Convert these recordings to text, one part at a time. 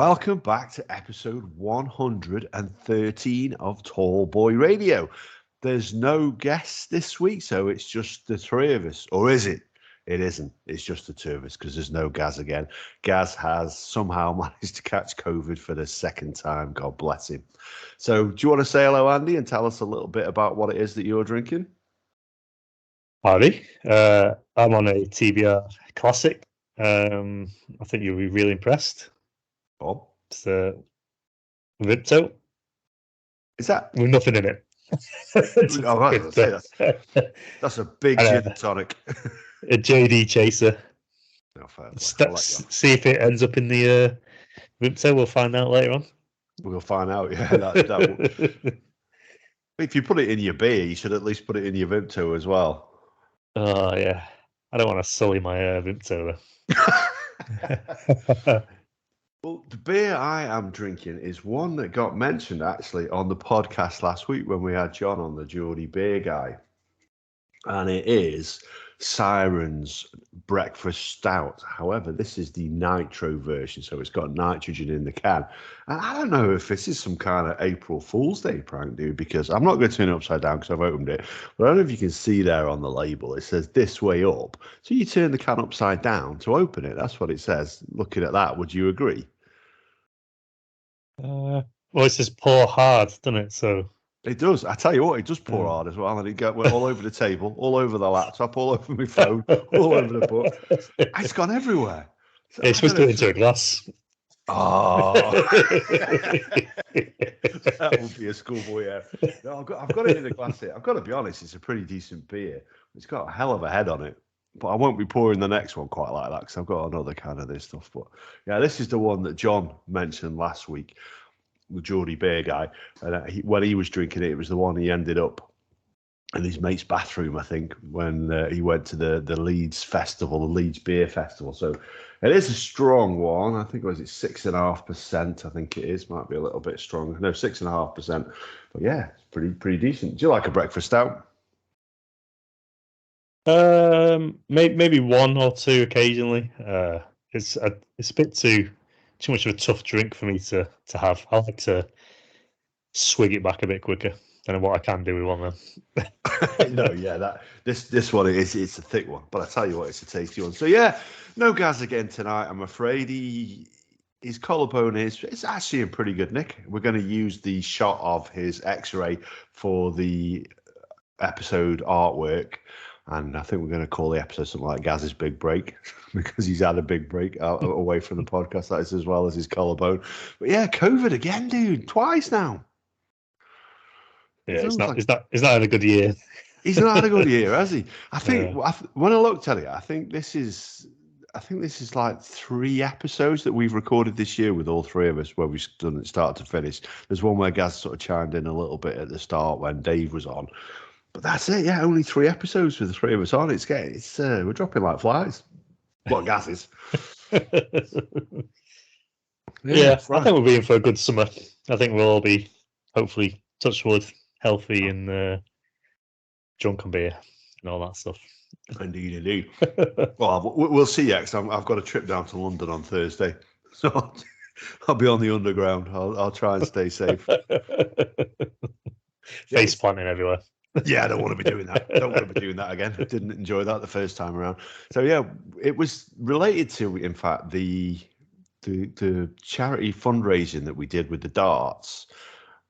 welcome back to episode 113 of Tall Boy Radio. There's no guests this week, so it's just the three of us. Or is it? It isn't. It's just the two of us because there's no Gaz again. Gaz has somehow managed to catch COVID for the second time. God bless him. So do you want to say hello, Andy, and tell us a little bit about what it is that you're drinking? Howdy. I'm on a TBR Classic. I think you'll be really impressed. Bob? It's a Vimto. Is that? With nothing in it. That's a big gin and tonic. A JD Chaser. No, see if it ends up in the Vimto. We'll find out later on. We'll find out, yeah. If you put it in your beer, you should at least put it in your Vimto as well. Oh, yeah. I don't want to sully my Vimto, though. Well, the beer I am drinking is one that got mentioned, actually, on the podcast last week when we had John on, the Geordie Beer Guy. And it is Siren's Breakfast Stout. However, this is the nitro version, so it's got nitrogen in the can. And I don't know if this is some kind of April Fool's Day prank, dude, because I'm not going to turn it upside down because I've opened it. But I don't know if you can see there on the label. It says this way up. So you turn the can upside down to open it. That's what it says. Looking at that, would you agree? Well, it says pour hard, doesn't it? So it does. I tell you what, it does pour hard as well, and it went all over the table, all over the laptop, all over my phone, all over the book. It's gone everywhere. So it's supposed to go into a glass. Oh, that would be a schoolboy. Yeah, no, I've got it in a glass here. I've got to be honest, it's a pretty decent beer. It's got a hell of a head on it, but I won't be pouring the next one quite like that because I've got another kind of this stuff. But yeah, this is the one that John mentioned last week. The Geordie Beer Guy, and when he was drinking it, it was the one he ended up in his mate's bathroom, I think, when he went to the Leeds Festival, the Leeds Beer Festival. So it is a strong one. I think it was 6.5%. I think it is. Might be a little bit stronger. No, 6.5%. But yeah, it's pretty decent. Do you like a breakfast stout? Maybe one or two occasionally. It's a bit too much of a tough drink for me to have. I like to swig it back a bit quicker than what I can do with one then. No, yeah, this one it's a thick one, but I tell you what, it's a tasty one. So yeah, no Gaz again tonight. I'm afraid his collarbone it's actually in pretty good nick. We're going to use the shot of his X-ray for the episode artwork. And I think we're going to call the episode something like Gaz's Big Break because he's had a big break away from the podcast, that is, as well as his collarbone. But yeah, COVID again, dude, twice now. Yeah, it's not had a good year. He's not had a good year, has he? I think when I looked at it, I think this is like 3 episodes that we've recorded this year with all three of us where we've done it start to finish. There's one where Gaz sort of chimed in a little bit at the start when Dave was on. But that's it, yeah. Only 3 episodes with the three of us on. We're dropping like flies. What Gaz is? Yeah, right. I think we'll be in for a good summer. I think we'll all be, hopefully, touch wood, healthy and drunk on beer and all that stuff. Indeed. Well, we'll see. Yeah, because I've got a trip down to London on Thursday, so I'll be on the underground. I'll try and stay safe. Face planting everywhere. Yeah, I don't want to be doing that. Again. I didn't enjoy that the first time around. So yeah, it was related to, in fact, the charity fundraising that we did with the darts.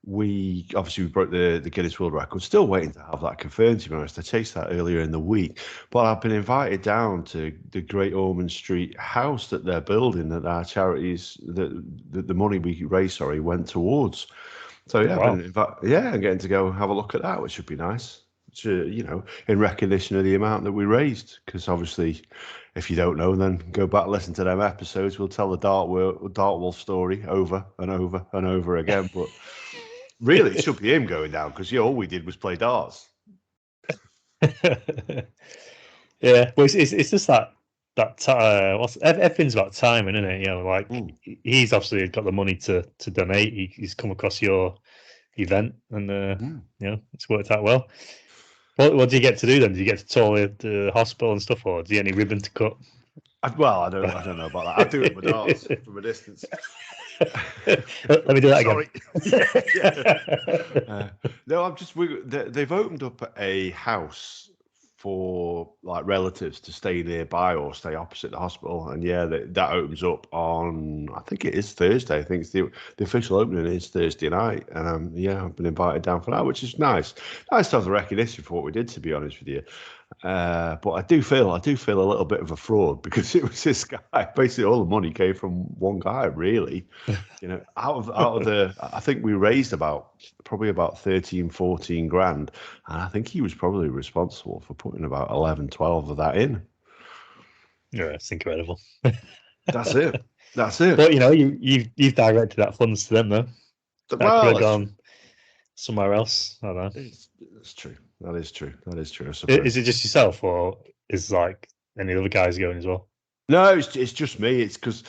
We broke the Guinness World Record. Still waiting to have that confirmed, to be honest. I chased that earlier in the week, but I've been invited down to the Great Ormond Street house that they're building that our charities, the money we raised, went towards. So yeah, wow. I'm getting to go have a look at that, which should be nice. In recognition of the amount that we raised. Because obviously, if you don't know, then go back and listen to them episodes. We'll tell the Dart Wolf story over and over and over again. But really, it should be him going down because all we did was play darts. Yeah, well, it's just that everything's about timing, isn't it? He's obviously got the money to donate. He's come across your event, and it's worked out well. What do you get to do then? Do you get to tour the hospital and stuff, or do you get any ribbon to cut? I don't know about that. I do it with darts from a distance. Let me do that Sorry. again. No, they've opened up a house for like relatives to stay nearby or stay opposite the hospital, and yeah, that opens up on, I think it is Thursday. I think it's the official opening is Thursday night, and yeah, I've been invited down for that, which is nice. Nice to have the recognition for what we did, to be honest with you. But I do feel a little bit of a fraud because it was this guy. Basically, all the money came from one guy, really. You know, out of the, I think we raised probably about 13, 14 grand. And I think he was probably responsible for putting about 11, 12 of that in. Yeah, it's incredible. That's it. But you know, you've directed that funds to them though. That could have gone somewhere else. I don't know. That's true. That is true. I suppose. Is it just yourself, or is like any other guys going as well? No, it's just me. It's because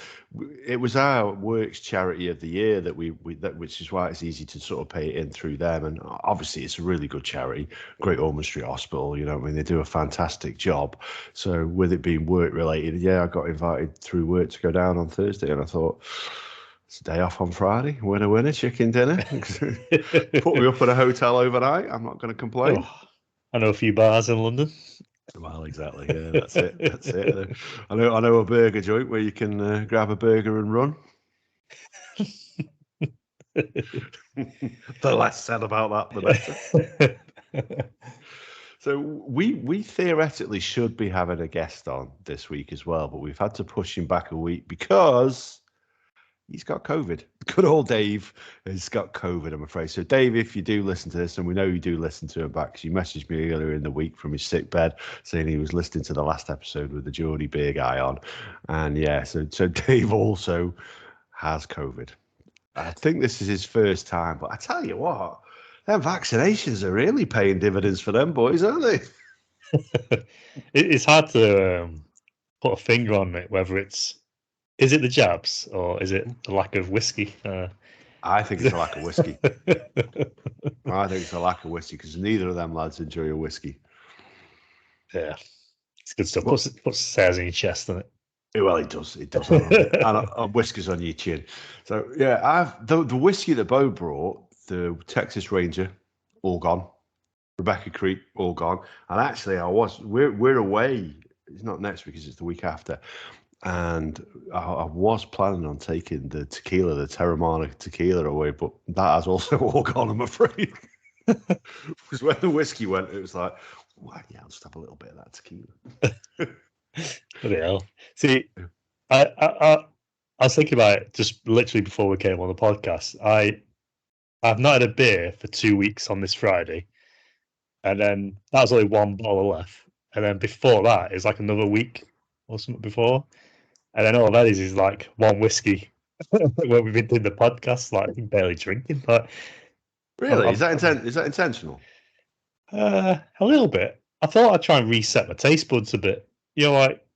it was our works charity of the year that which is why it's easy to sort of pay it in through them. And obviously, it's a really good charity, Great Ormond Street Hospital. You know, I mean, they do a fantastic job. So with it being work related, yeah, I got invited through work to go down on Thursday, and I thought, it's a day off on Friday. Winner, chicken dinner. Put me up at a hotel overnight. I'm not going to complain. Oh, I know a few bars in London. Well, exactly. Yeah, that's it. I know a burger joint where you can grab a burger and run. The less said about that, the better. So we theoretically should be having a guest on this week as well, but we've had to push him back a week because he's got COVID. Good old Dave has got COVID, I'm afraid. So, Dave, if you do listen to this, and we know you do listen to him back, because you messaged me earlier in the week from his sick bed saying he was listening to the last episode with the Geordie Beer guy on. And yeah, so Dave also has COVID. I think this is his first time, but I tell you what, them vaccinations are really paying dividends for them boys, aren't they? It's hard to put a finger on it, whether is it the jabs or is it the lack of whiskey? I think it's a lack of whiskey. I think it's a lack of whiskey because neither of them lads enjoy a whiskey. Yeah, it's good stuff. Puts stairs in your chest, doesn't it? Well, it does. And whiskers on your chin. So yeah, the whiskey that Bo brought, the Texas Ranger, all gone. Rebecca Creek, all gone. And actually, we're away. It's not next week, it's the week after. And I was planning on taking the tequila, the Terramana tequila away, but that has also all gone, I'm afraid. Because when the whiskey went, it was like, well, yeah, I'll just have a little bit of that tequila. Bloody hell. See, I was thinking about it just literally before we came on the podcast. I've not had a beer for 2 weeks on this Friday. And then that was only one bottle left. And then before that, it's like another week or something before. And then all that is like one whiskey when we've been doing the podcast, like barely drinking. But really, is that intentional? A little bit. I thought I'd try and reset my taste buds a bit. You know, like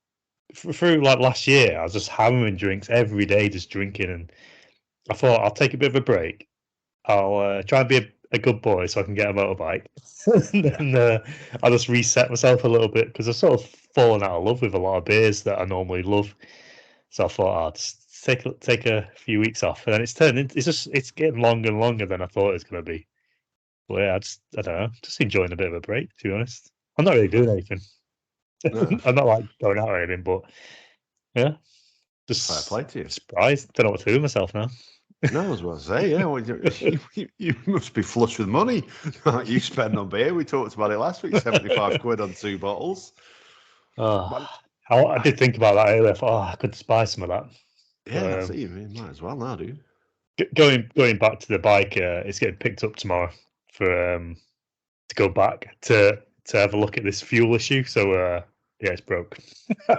through like last year, I was just hammering drinks every day, just drinking, and I thought I'll take a bit of a break. I'll try and be a good boy so I can get a motorbike, and then I'll just reset myself a little bit because I've sort of fallen out of love with a lot of beers that I normally love. So I thought I'll just take a few weeks off, and then it's getting longer and longer than I thought it was going to be. But yeah, I don't know, just enjoying a bit of a break, to be honest. I'm not really doing anything. No. I'm not like going out or anything, but yeah, just fair play to you. Surprised. Don't know what to do with myself now. No, I was about to say, yeah, well, you must be flush with money like you spend on beer. We talked about it last week, 75 quid on 2 bottles. I did think about that earlier. I thought, I could buy some of that. Yeah, that's it. You might as well now, dude. Going back to the bike, it's getting picked up tomorrow for to go back to have a look at this fuel issue. So yeah, it's broke.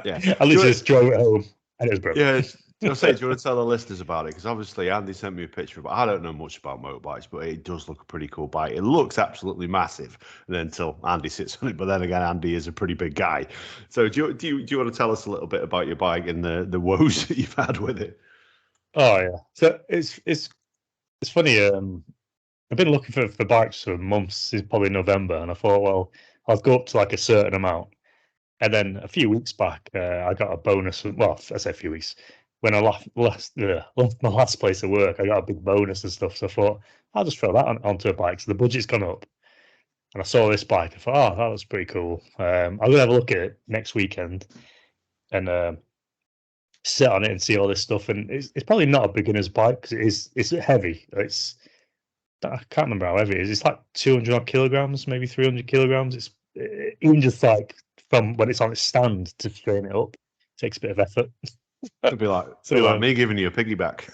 Yeah, I literally just drove it home and it was broke. Yeah. I'll say, do you want to tell the listeners about it? Because obviously Andy sent me a picture, but I don't know much about motorbikes, but it does look a pretty cool bike. It looks absolutely massive, and then until Andy sits on it. But then again, Andy is a pretty big guy. So do you want to tell us a little bit about your bike and the woes that you've had with it? Oh yeah, so it's funny. I've been looking for bikes for months, since probably November, and I thought, well, I'll go up to like a certain amount. And then a few weeks back, I got a bonus. Well, I say a few weeks. when I left my last place of work, I got a big bonus and stuff. So I thought I'll just throw that onto a bike. So the budget's gone up, and I saw this bike. I thought, oh, that was pretty cool. I'm gonna have a look at it next weekend and sit on it and see all this stuff. And it's probably not a beginner's bike because it's heavy. I can't remember how heavy it is. It's like 200 odd kilograms, maybe 300 kilograms. It's even just like from when it's on its stand to strain it up takes a bit of effort. It'd be like, me giving you a piggyback.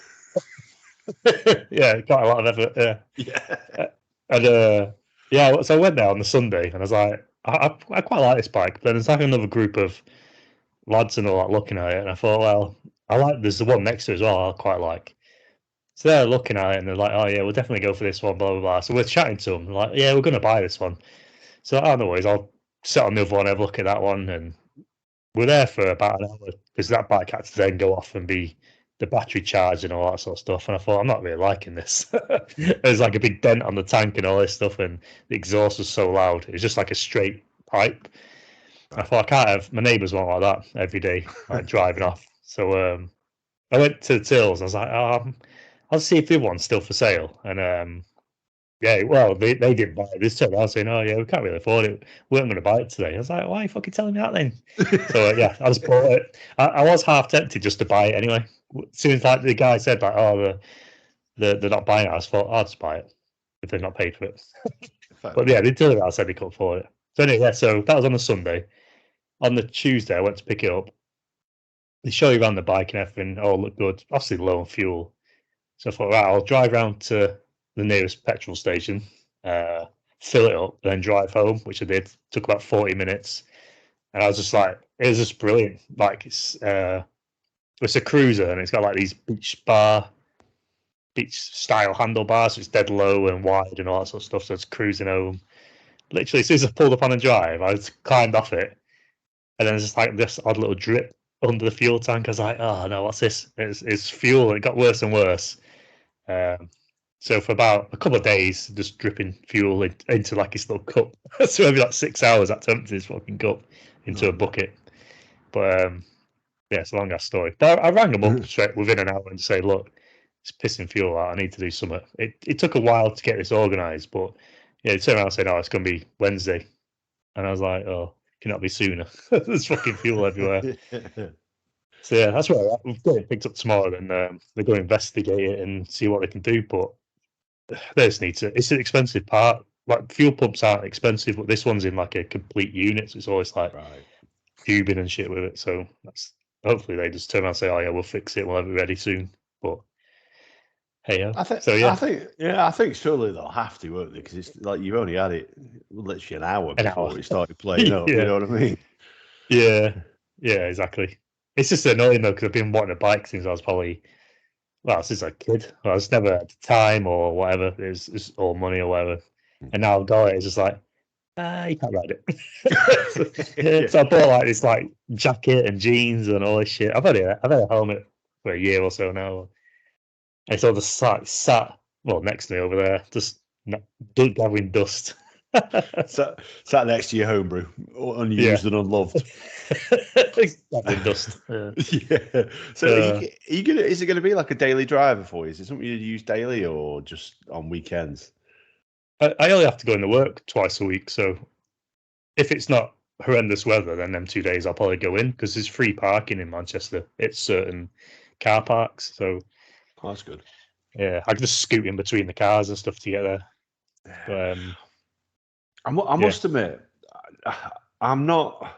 Yeah, quite a lot of effort. Yeah. And so I went there on the Sunday, and I was like, I quite like this bike. But then there's like another group of lads and all that looking at it, and I thought, well, there's the one next to it as well. I quite like. So they're looking at it, and they're like, oh yeah, we'll definitely go for this one, blah blah blah. So we're chatting to them, like, yeah, we're going to buy this one. So I don't know, I'll sit on the other one, have a look at that one, and we're there for about an hour because that bike had to then go off and be the battery charged and all that sort of stuff. And I thought, I'm not really liking this. There's like a big dent on the tank and all this stuff, and the exhaust was so loud. It was just like a straight pipe. I thought, I can't have my neighbours one like that every day, like driving off. So I went to the tills. I was like, I'll see if the one's still for sale. And yeah, well, they didn't buy it. They turned around saying, oh yeah, we can't really afford it. We weren't going to buy it today. I was like, why are you fucking telling me that then? So yeah, I just bought it. I was half tempted just to buy it anyway. As soon as like the guy said like, oh, they're not buying it, I just thought, I'll just buy it if they're not paid for it. But yeah, they turned around and said they couldn't afford it. So anyway, yeah, so that was on the Sunday. On the Tuesday, I went to pick it up. They show you around the bike and everything. Oh, look good. Obviously low on fuel. So I thought, right, I'll drive round to the nearest petrol station, fill it up, then drive home, which I did. Took about 40 minutes. And I was just like, it was just brilliant. Like it's a cruiser, and it's got like these beach style handlebars. So it's dead low and wide and all that sort of stuff. So it's cruising home. Literally, as soon as I pulled up on the drive, I just climbed off it. And then there's just like this odd little drip under the fuel tank. I was like, oh no, what's this? It's fuel. It got worse and worse. So for about a couple of days, just dripping fuel into like his little cup. So every like 6 hours, that empties his fucking cup into a bucket. But yeah, it's a long ass story. But I rang him up straight within an hour and say, look, it's pissing fuel out. I need to do something. It took a while to get this organised, but yeah, they turned around and said, oh, it's going to be Wednesday. And I was like, oh, can that be sooner? There's fucking fuel everywhere. So yeah, that's where we've got it picked up tomorrow, and they're going to investigate it and see what they can do. But they just need to. It's an expensive part. Like fuel pumps aren't expensive, but this one's in like a complete unit, so it's always like tubing and shit with it. So that's hopefully they just turn around and say, "Oh yeah, we'll fix it. We'll have it ready soon." But hey, yeah. I think surely they'll have to, won't they? Because it's like you've only had it literally an hour before it started playing up. You know what I mean? Yeah, exactly. It's just annoying though, because I've been wanting a bike since I was probably, since I was a kid. I just never had time or whatever. It's all money or whatever. And now I've got it. It's just like, you can't ride it. So I bought like this like jacket and jeans and all this shit. I've had a helmet for a year or so now. And it's all just sat next to me over there, just gathering dust. Sat next to your homebrew, unused and unloved. Dust. Yeah. So is it going to be like a daily driver for you? Is it something you use daily or just on weekends? I only have to go into work twice a week, so if it's not horrendous weather, then them 2 days I'll probably go in because there's free parking in Manchester. It's certain car parks, so that's good. Yeah, I can just scoot in between the cars and stuff to get there. But, I must admit, I'm not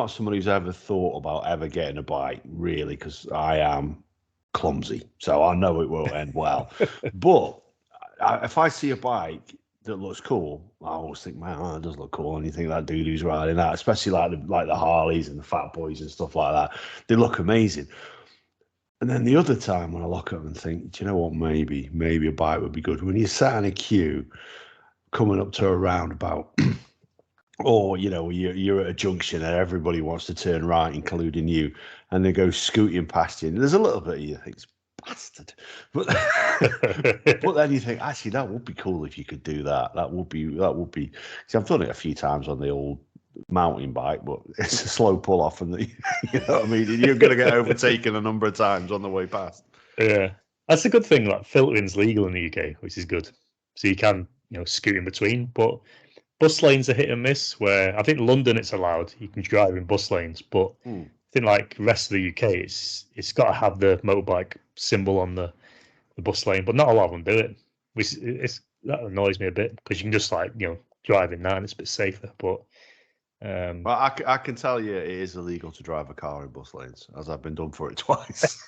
someone who's ever thought about ever getting a bike, really, because I am clumsy, so I know it won't end well. But if I see a bike that looks cool, I always think, man, that does look cool. And you think that dude who's riding that, especially like the Harleys and the Fat Boys and stuff like that, they look amazing. And then the other time when I look at them and think, do you know what, maybe a bike would be good. When you're sat in a queue coming up to a roundabout, or you're at a junction and everybody wants to turn right, including you, and they go scooting past you, and there's a little bit of you think, bastard, but then you think, actually, that would be cool if you could do that. That would be. Because I've done it a few times on the old mountain bike, but it's a slow pull off, and you know what I mean. You're going to get overtaken a number of times on the way past. Yeah, that's a good thing. Like filtering's legal in the UK, which is good, so you can scoot in between. But bus lanes are hit and miss. Where I think London it's allowed, you can drive in bus lanes, but I think like rest of the UK, it's got to have the motorbike symbol on the bus lane, but not a lot of them do it, which that annoys me a bit because you can just drive in that and it's a bit safer. But well, I can tell you it is illegal to drive a car in bus lanes, as I've been done for it twice.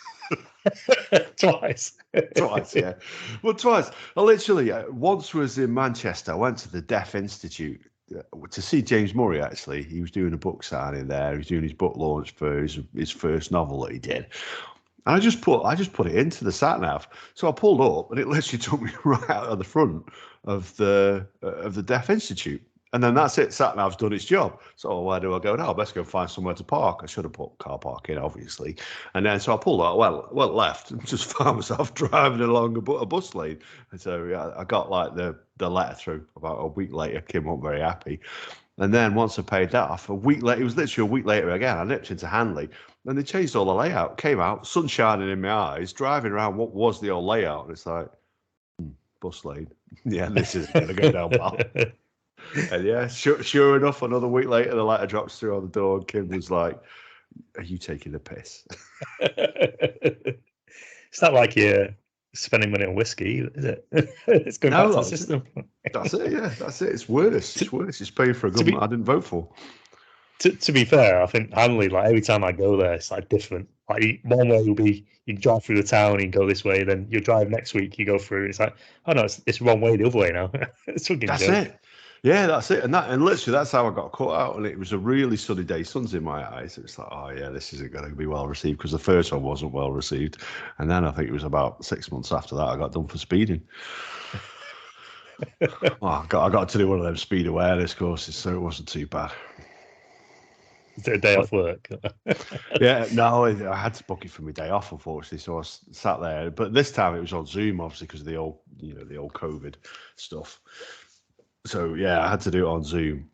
Twice, yeah. Well, twice. I literally once was in Manchester. I went to the Deaf Institute to see James Murray. Actually, he was doing a book signing there. He was doing his book launch for his first novel that he did. And I just put it into the sat nav. So I pulled up, and it literally took me right out of the front of the Deaf Institute. And then that's it. Sat nav's done its job. So where do I go now? Best go find somewhere to park. I should have put car park in, obviously. And then so I pulled out, went left, and just found myself driving along a bus lane. And so I got like the letter through about a week later. Kim wasn't very happy. And then once I paid that off, a week later, it was literally a week later again, I nipped into Hanley, and they changed all the layout. Came out, sun shining in my eyes, driving around what was the old layout. And it's like, bus lane. Yeah, this isn't going to go down well. And yeah, sure enough, another week later, the letter drops through on the door, and Kim was like, "Are you taking the piss?" It's not like you're spending money on whiskey, is it? It's going back to the system. That's it, yeah, that's it. It's worse. It's worse. It's paying for a government I didn't vote for. To be fair, I think Hanley, like every time I go there, it's like different. Like one way will be you drive through the town, you go this way, then you drive next week, you go through. It's like, oh no, it's wrong way the other way now. It's fucking that's joke. it. Yeah, that's it. And literally that's how I got cut out. And it was a really sunny day, sun's in my eyes. It's like, oh yeah, this isn't going to be well received, because the first one wasn't well received. And then I think it was about 6 months after that I got done for speeding. I got to do one of them speed awareness courses, so it wasn't too bad. Is it a day off work? Yeah, no, I had to book it for my day off, unfortunately. So I sat there, but this time it was on Zoom, obviously, because of the old COVID stuff. So yeah, I had to do it on Zoom.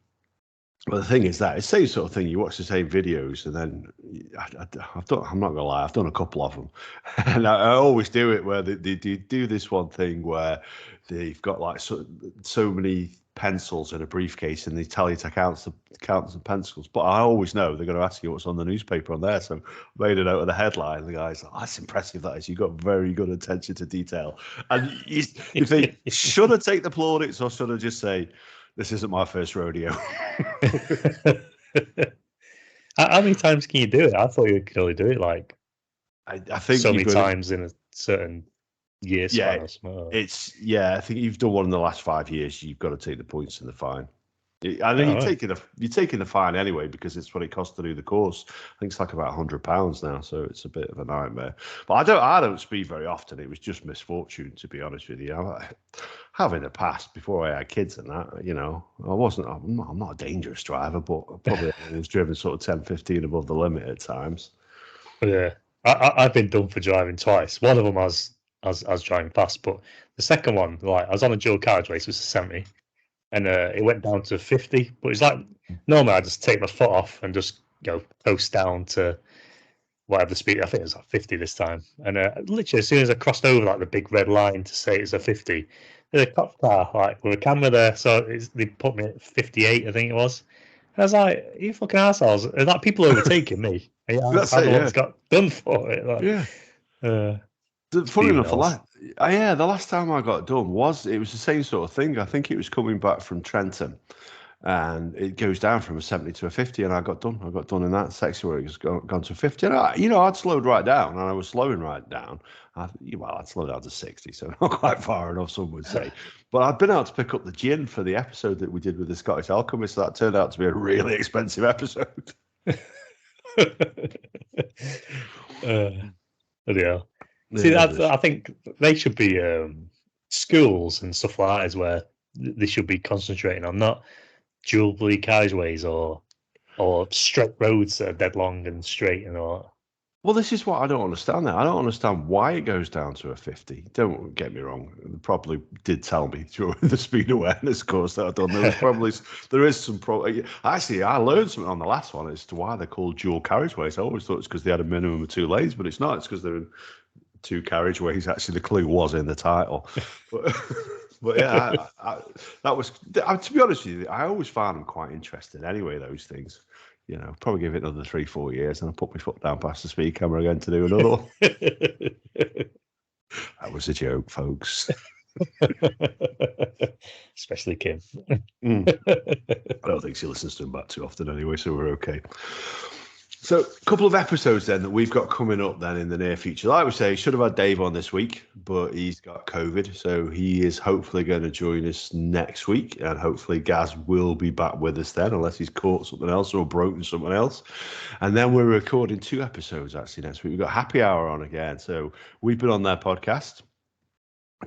But the thing is that it's the same sort of thing. You watch the same videos, and then I'm not gonna lie, I've done a couple of them, and I always do it where they do this one thing where they've got like so many pencils in a briefcase, and they tell you to count the pencils. But I always know they're going to ask you what's on the newspaper on there. So I made a note of the headline. The guy's like, "That's impressive. That is. You've got very good attention to detail." And you think, should I take the plaudits, or should I just say, "This isn't my first rodeo"? How many times can you do it? I thought you could only do it like I think so many times in a certain year. Yeah, I think you've done one in the last 5 years. You've got to take the points and the fine. I know you're taking the fine anyway, because it's what it costs to do the course. I think it's like about £100 now, so it's a bit of a nightmare. But I don't speed very often. It was just misfortune, to be honest with you. I have in the past, before I had kids and that, I'm not a dangerous driver, but probably I was driven sort of 10, 15 above the limit at times. Yeah, I've been done for driving twice. One of them I was driving fast, but the second one, like I was on a dual carriageway, so it was a 70, and it went down to 50. But it's like normally I just take my foot off and just coast down to whatever the speed. I think it was like 50 this time. And literally as soon as I crossed over like the big red line to say it's a 50, there's a cop car like with a camera there, so they put me at 58, I think it was. And I was like, "You fucking assholes!" And like people overtaking me. I'm the one that's got done for it. Like, yeah. Funny enough, the last time I got done it was the same sort of thing. I think it was coming back from Trenton, and it goes down from a 70 to a 50, and I got done. I got done in that section where it was gone to 50. And I'd slowed right down, and I was slowing right down. I'd slowed down to 60, so not quite far enough, some would say. But I'd been out to pick up the gin for the episode that we did with the Scottish Alchemist. So that turned out to be a really expensive episode. Yeah. See, I think they should be schools and stuff like that is where they should be concentrating on, not dual carriageways or straight roads that are dead long and straight and all. Well, this is what I don't understand. Now I don't understand why it goes down to a 50. Don't get me wrong. They probably did tell me during the speed awareness course that I've done. There is some Actually, I learned something on the last one as to why they're called dual carriageways. I always thought it's because they had a minimum of 2 lanes, but it's not. It's because they're in 2 carriageways. Actually, the clue was in the title. But yeah, that was. To be honest with you, I always found them quite interesting. Anyway, those things. Probably give it another 3-4 years, and I'll put my foot down past the speed camera again to do another one. That was a joke, folks. Especially Kim. I don't think she listens to him back too often anyway, so we're okay. So, a couple of episodes then that we've got coming up then in the near future. Like we say, should have had Dave on this week, but he's got COVID, so he is hopefully going to join us next week, and hopefully Gaz will be back with us then, unless he's caught something else or broken something else. And then we're recording 2 episodes actually next week. We've got Happy Hour on again, so we've been on their podcast.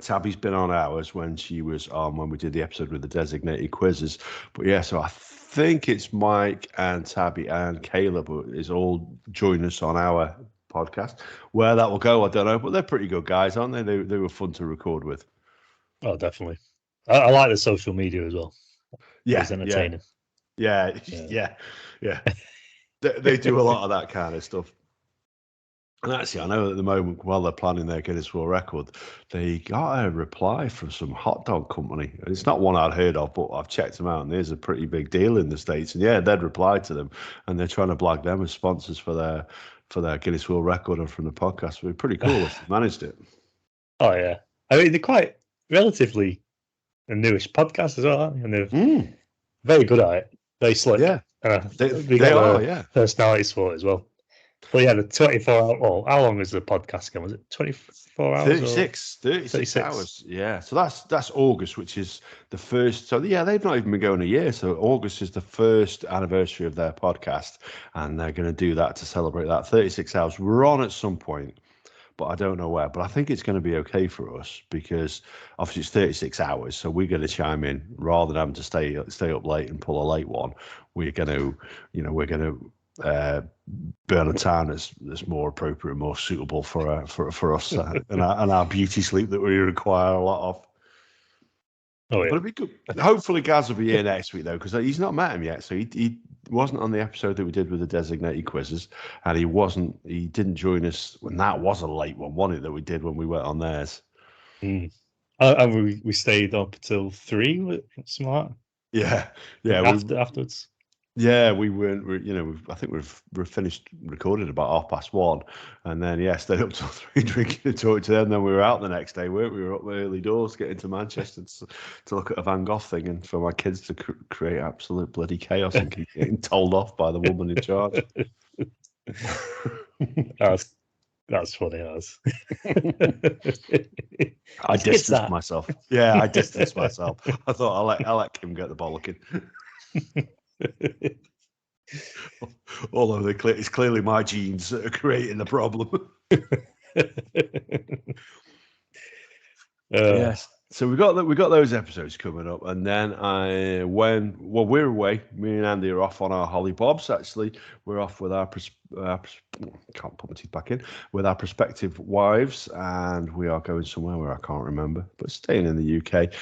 Tabby's been on ours when she was on when we did the episode with the designated quizzes. But yeah, so I think it's Mike and Tabby and Caleb is all joining us on our podcast. Where that will go, I don't know, but they're pretty good guys, aren't they? They were fun to record with. Oh, definitely. I like the social media as well. Yeah, it's entertaining. Yeah. They do a lot of that kind of stuff. And actually, I know at the moment, while they're planning their Guinness World Record, they got a reply from some hot dog company. It's not one I'd heard of, but I've checked them out, and there's a pretty big deal in the States. And yeah, they'd replied to them, and they're trying to blag them as sponsors for their Guinness World Record and from the podcast. We're pretty cool if they managed it. Oh, yeah. I mean, they're quite relatively a newish podcast as well, aren't they? And they're very good at it. Very slick. Yeah. They are, personalities for it as well. Well, yeah, the 24 hour. Well, how long is the podcast again? Was it 24 hours? 36 hours. Yeah. So that's August, which is the first. So yeah, they've not even been going a year. So August is the first anniversary of their podcast, and they're going to do that to celebrate that 36 hours. We're on at some point, but I don't know where. But I think it's going to be okay for us because obviously it's 36 hours. So we're going to chime in rather than having to stay up late and pull a late one. We're going to burn a time that's more appropriate, more suitable for us and our beauty sleep that we require a lot of. Oh, yeah. But it'd be good. Hopefully Gaz will be here next week though, because he's not met him yet. So he wasn't on the episode that we did with the designated quizzes, and he didn't join us when that was a late one, wasn't it, that we did when we went on theirs. And we stayed up till 3, something like that. Yeah. Afterwards. Yeah, we weren't. I think we've finished recording about 1:30, and then stayed up till 3 drinking and talking to them. Then we were out the next day, weren't we? We were up early doors, getting to Manchester to look at a Van Gogh thing, and for my kids to create absolute bloody chaos and keep getting told off by the woman in charge. That's funny. As I distanced myself. Yeah, I distanced myself. I thought I'll let Kim get the bollocking. Although it's clearly my genes that are creating the problem. Yes. So we got those episodes coming up, and then we're away. Me and Andy are off on our Holly Bobs. Actually, we're off with our can't put my teeth back in with our prospective wives, and we are going somewhere where I can't remember, but staying in the UK.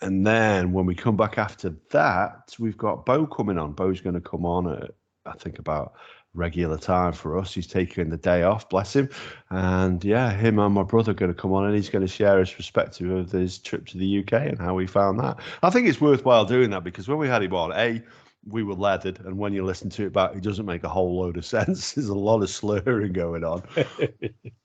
And then when we come back after that, we've got Bo coming on. Bo's going to come on at, I think, about regular time for us. He's taking the day off, bless him. And yeah, him and my brother are going to come on, and he's going to share his perspective of his trip to the UK and how he found that. I think it's worthwhile doing that because when we had him on, we were leathered, and when you listen to it back, it doesn't make a whole load of sense. There's a lot of slurring going on.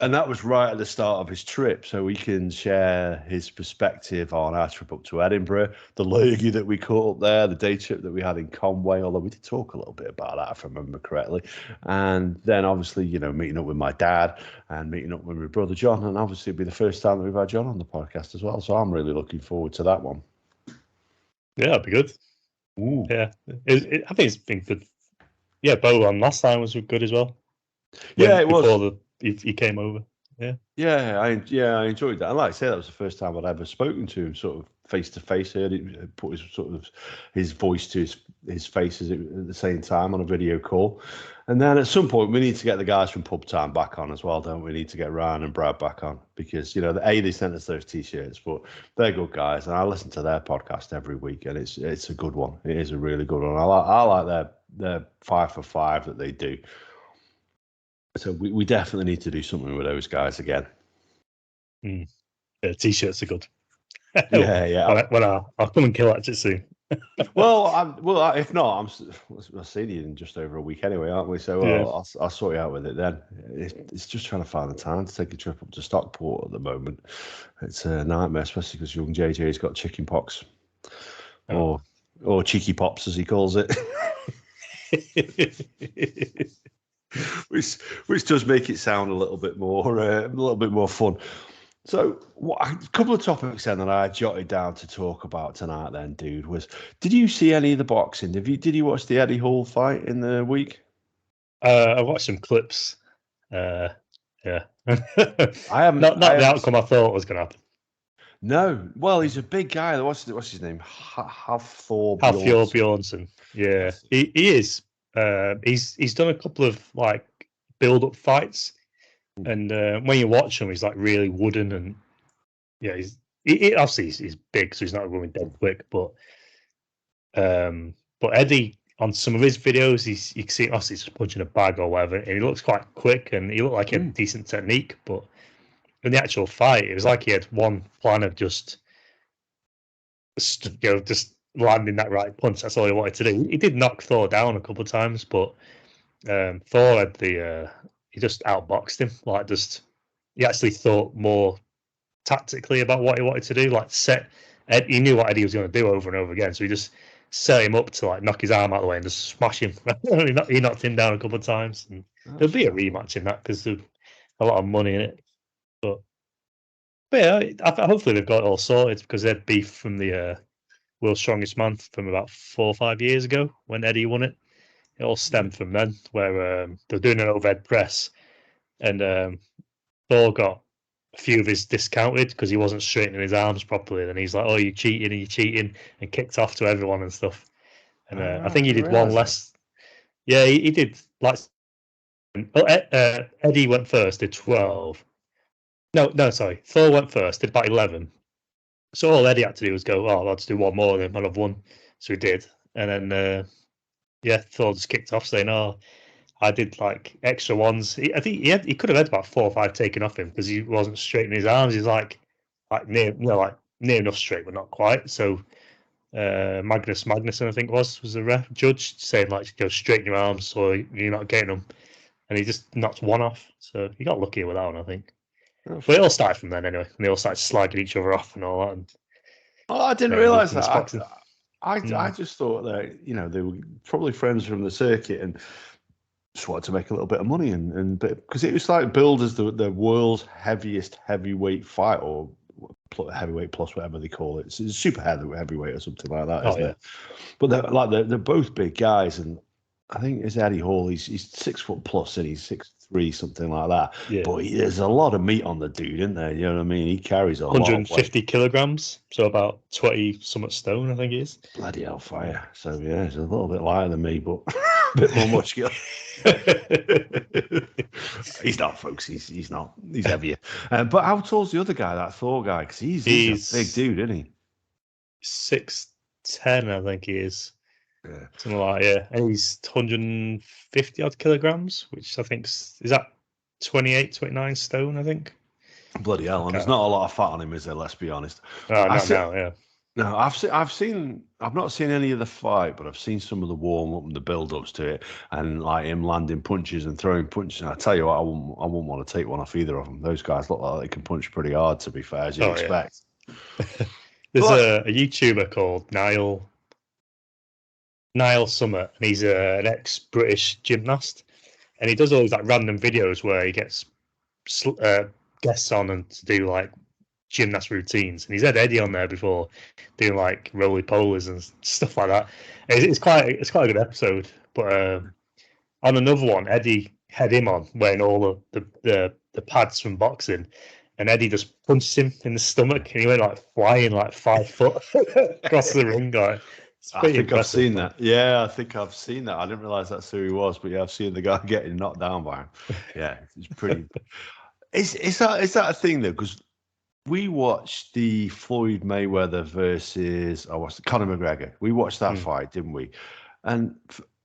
And that was right at the start of his trip, so we can share his perspective on our trip up to Edinburgh, the lurgy that we caught up there, the day trip that we had in Conway, although we did talk a little bit about that, if I remember correctly. And then obviously, meeting up with my dad and meeting up with my brother John, and obviously it'll be the first time that we've had John on the podcast as well, so I'm really looking forward to that one. Yeah, that'd be good. Ooh. Yeah, I think it's been good. Yeah, Bo on last time was good as well. Yeah, it was. Before he came over. Yeah. I enjoyed that. And like I say, that was the first time I'd ever spoken to him, sort of face to face. Heard it, put his voice to his face at the same time on a video call. And then at some point, we need to get the guys from Pub Time back on as well, don't we? Need to get Ryan and Brad back on because they sent us those t-shirts, but they're good guys, and I listen to their podcast every week, and it's a good one. It is a really good one. I like their 5 for 5 that they do. So we definitely need to do something with those guys again. Yeah, t-shirts are good. Yeah. I'll come and kill it soon. Well, if not, I'll see you in just over a week anyway, aren't we? So I'll sort you out with it then. It's just trying to find the time to take a trip up to Stockport at the moment. It's a nightmare, especially because young JJ's got chicken pox, or cheeky pops as he calls it, which does make it sound a little bit more fun. So, a couple of topics then that I jotted down to talk about tonight then, dude, was, did you see any of the boxing? Did you watch the Eddie Hall fight in the week? I watched some clips. Yeah. I haven't. Not the outcome I thought was going to happen. No. Well, he's a big guy. What's his name? Hafthor Bjornsson. Yeah, he is. He's done a couple of like build-up fights. And when you watch him, he's like really wooden, and obviously he's big, so he's not going dead quick. But Eddie, on some of his videos, you can see obviously he's punching a bag or whatever, and he looks quite quick, and he looked like he had decent technique. But in the actual fight, it was like he had one plan of just landing that right punch. That's all he wanted to do. He did knock Thor down a couple of times, but Thor had he just outboxed him. He actually thought more tactically about what he wanted to do. He knew what Eddie was going to do over and over again, so he just set him up to like knock his arm out of the way and just smash him. He knocked him down a couple of times. And there'll be a rematch in that because there's a lot of money in it. But yeah, hopefully they've got it all sorted because they had beef from the World's Strongest Man from about 4 or 5 years ago when Eddie won it. It all stemmed from then, where they're doing an overhead press, and Thor got a few of his discounted because he wasn't straightening his arms properly. And he's like, "Oh, you're cheating," and kicked off to everyone and stuff. And I think he did one less. Yeah, he did like. Eddie went first, did 12. No, sorry. Thor went first, did about 11. So all Eddie had to do was go, "Oh, I'll just do one more, then I'll have won." So he did, and then. Thor just kicked off saying, "Oh, I did like extra ones." I think he could have had about 4 or 5 taken off him because he wasn't straightening his arms. He's like near enough straight, but not quite. So Magnus Magnuson, I think was the judge saying like, "Go straighten your arms, so you're not getting them," and he just knocked one off. So he got lucky with that one, I think. But it all started from then anyway, and they all started slagging each other off and all that. And, I didn't realise that. I just thought that they were probably friends from the circuit and just wanted to make a little bit of money and because it was like billed as the world's heaviest heavyweight fight or heavyweight plus whatever they call it. It's super heavyweight or something like that, isn't it? But they're both big guys, and I think it's Eddie Hall. He's 6 foot plus and he's 6'3", something like that. Yeah. But there's a lot of meat on the dude, isn't there? You know what I mean? He carries 150 kilograms, so about 20 something stone, I think he is. Bloody hellfire! So yeah, he's a little bit lighter than me, but a bit more muscular. He's not, folks. He's not. He's heavier. But how tall's the other guy? That Thor guy? Because he's a big dude, isn't he? 6'10", I think he is. Yeah. Something like and he's 150 odd kilograms, which I think is that 28, 29 stone, I think. Bloody hell! And there's not a lot of fat on him, is there? Let's be honest. No, yeah. No, I've not seen any of the fight, but I've seen some of the warm up and the build ups to it, and like him landing punches and throwing punches. And I tell you what, I wouldn't want to take one off either of them. Those guys look like they can punch pretty hard, to be fair, as you expect. Yeah. There's a YouTuber called Niall Summit, and he's an ex-British gymnast, and he does all these like random videos where he gets guests on and to do like gymnast routines, and he's had Eddie on there before doing like roly polies and stuff like that. It's quite a good episode. But on another one, Eddie head him on, wearing all the pads from boxing, and Eddie just punched him in the stomach, and he went like flying like 5 foot across the ring. Like, it's I pretty think I've impressive. seen that. Yeah, I think I've seen that. I didn't realize that's who he was, but yeah, I've seen the guy getting knocked down by him. Yeah, it's pretty. Is that a thing though? Because we watched the Floyd Mayweather versus Conor McGregor. We watched that fight, didn't we? And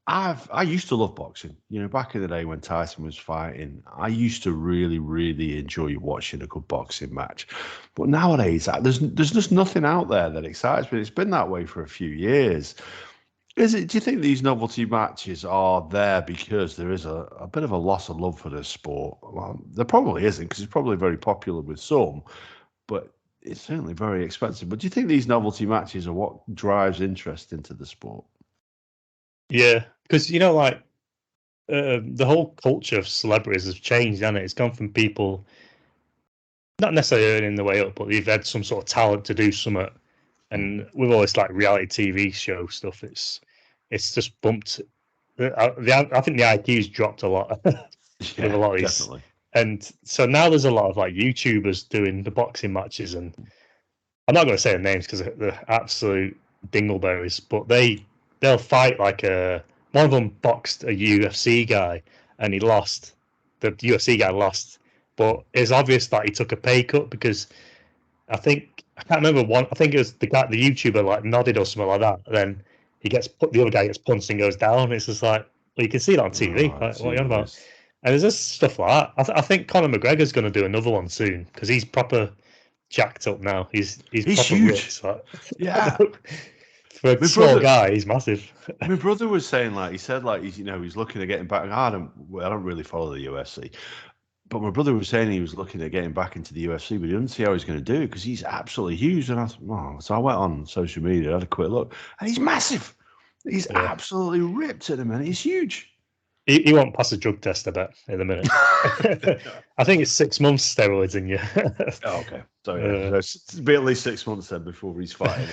I used to love boxing. You know, back in the day when Tyson was fighting, I used to really, really enjoy watching a good boxing match. But nowadays, there's just nothing out there that excites me. It's been that way for a few years. Do you think these novelty matches are there because there is a bit of a loss of love for the sport? Well, there probably isn't, because it's probably very popular with some, but it's certainly very expensive. But do you think these novelty matches are what drives interest into the sport? Yeah, because like the whole culture of celebrities has changed, hasn't it? It's gone from people not necessarily earning their way up, but they've had some sort of talent to do something. And with all this like reality TV show stuff, it's just bumped. I think the IQ's dropped a lot with a lot of these. Definitely. And so now there's a lot of like YouTubers doing the boxing matches, and I'm not going to say their names because they're absolute dingleberries, but they'll fight like one of them boxed a UFC guy and he lost. The UFC guy lost, but it's obvious that he took a pay cut because I can't remember one. I think it was the YouTuber like nodded or something like that. Then the other guy gets punched and goes down. It's just like, well, you can see it on TV. Like, what are you on about? And there's just stuff like that. I think Conor McGregor's going to do another one soon because he's proper jacked up now. He's proper huge. Rich, like. Yeah. For a small guy, he's massive. My brother was saying, like, he said, like, he's looking at getting back. I don't really follow the UFC, but my brother was saying he was looking at getting back into the UFC, but he didn't see how he's going to do it because he's absolutely huge. And I thought, wow. So I went on social media, had a quick look, and he's massive. He's absolutely ripped at the minute. He's huge. He won't pass a drug test, I bet, in a minute. I think it's 6 months steroids in you. Oh, okay. So, yeah, so it'll be at least 6 months then before he's fighting.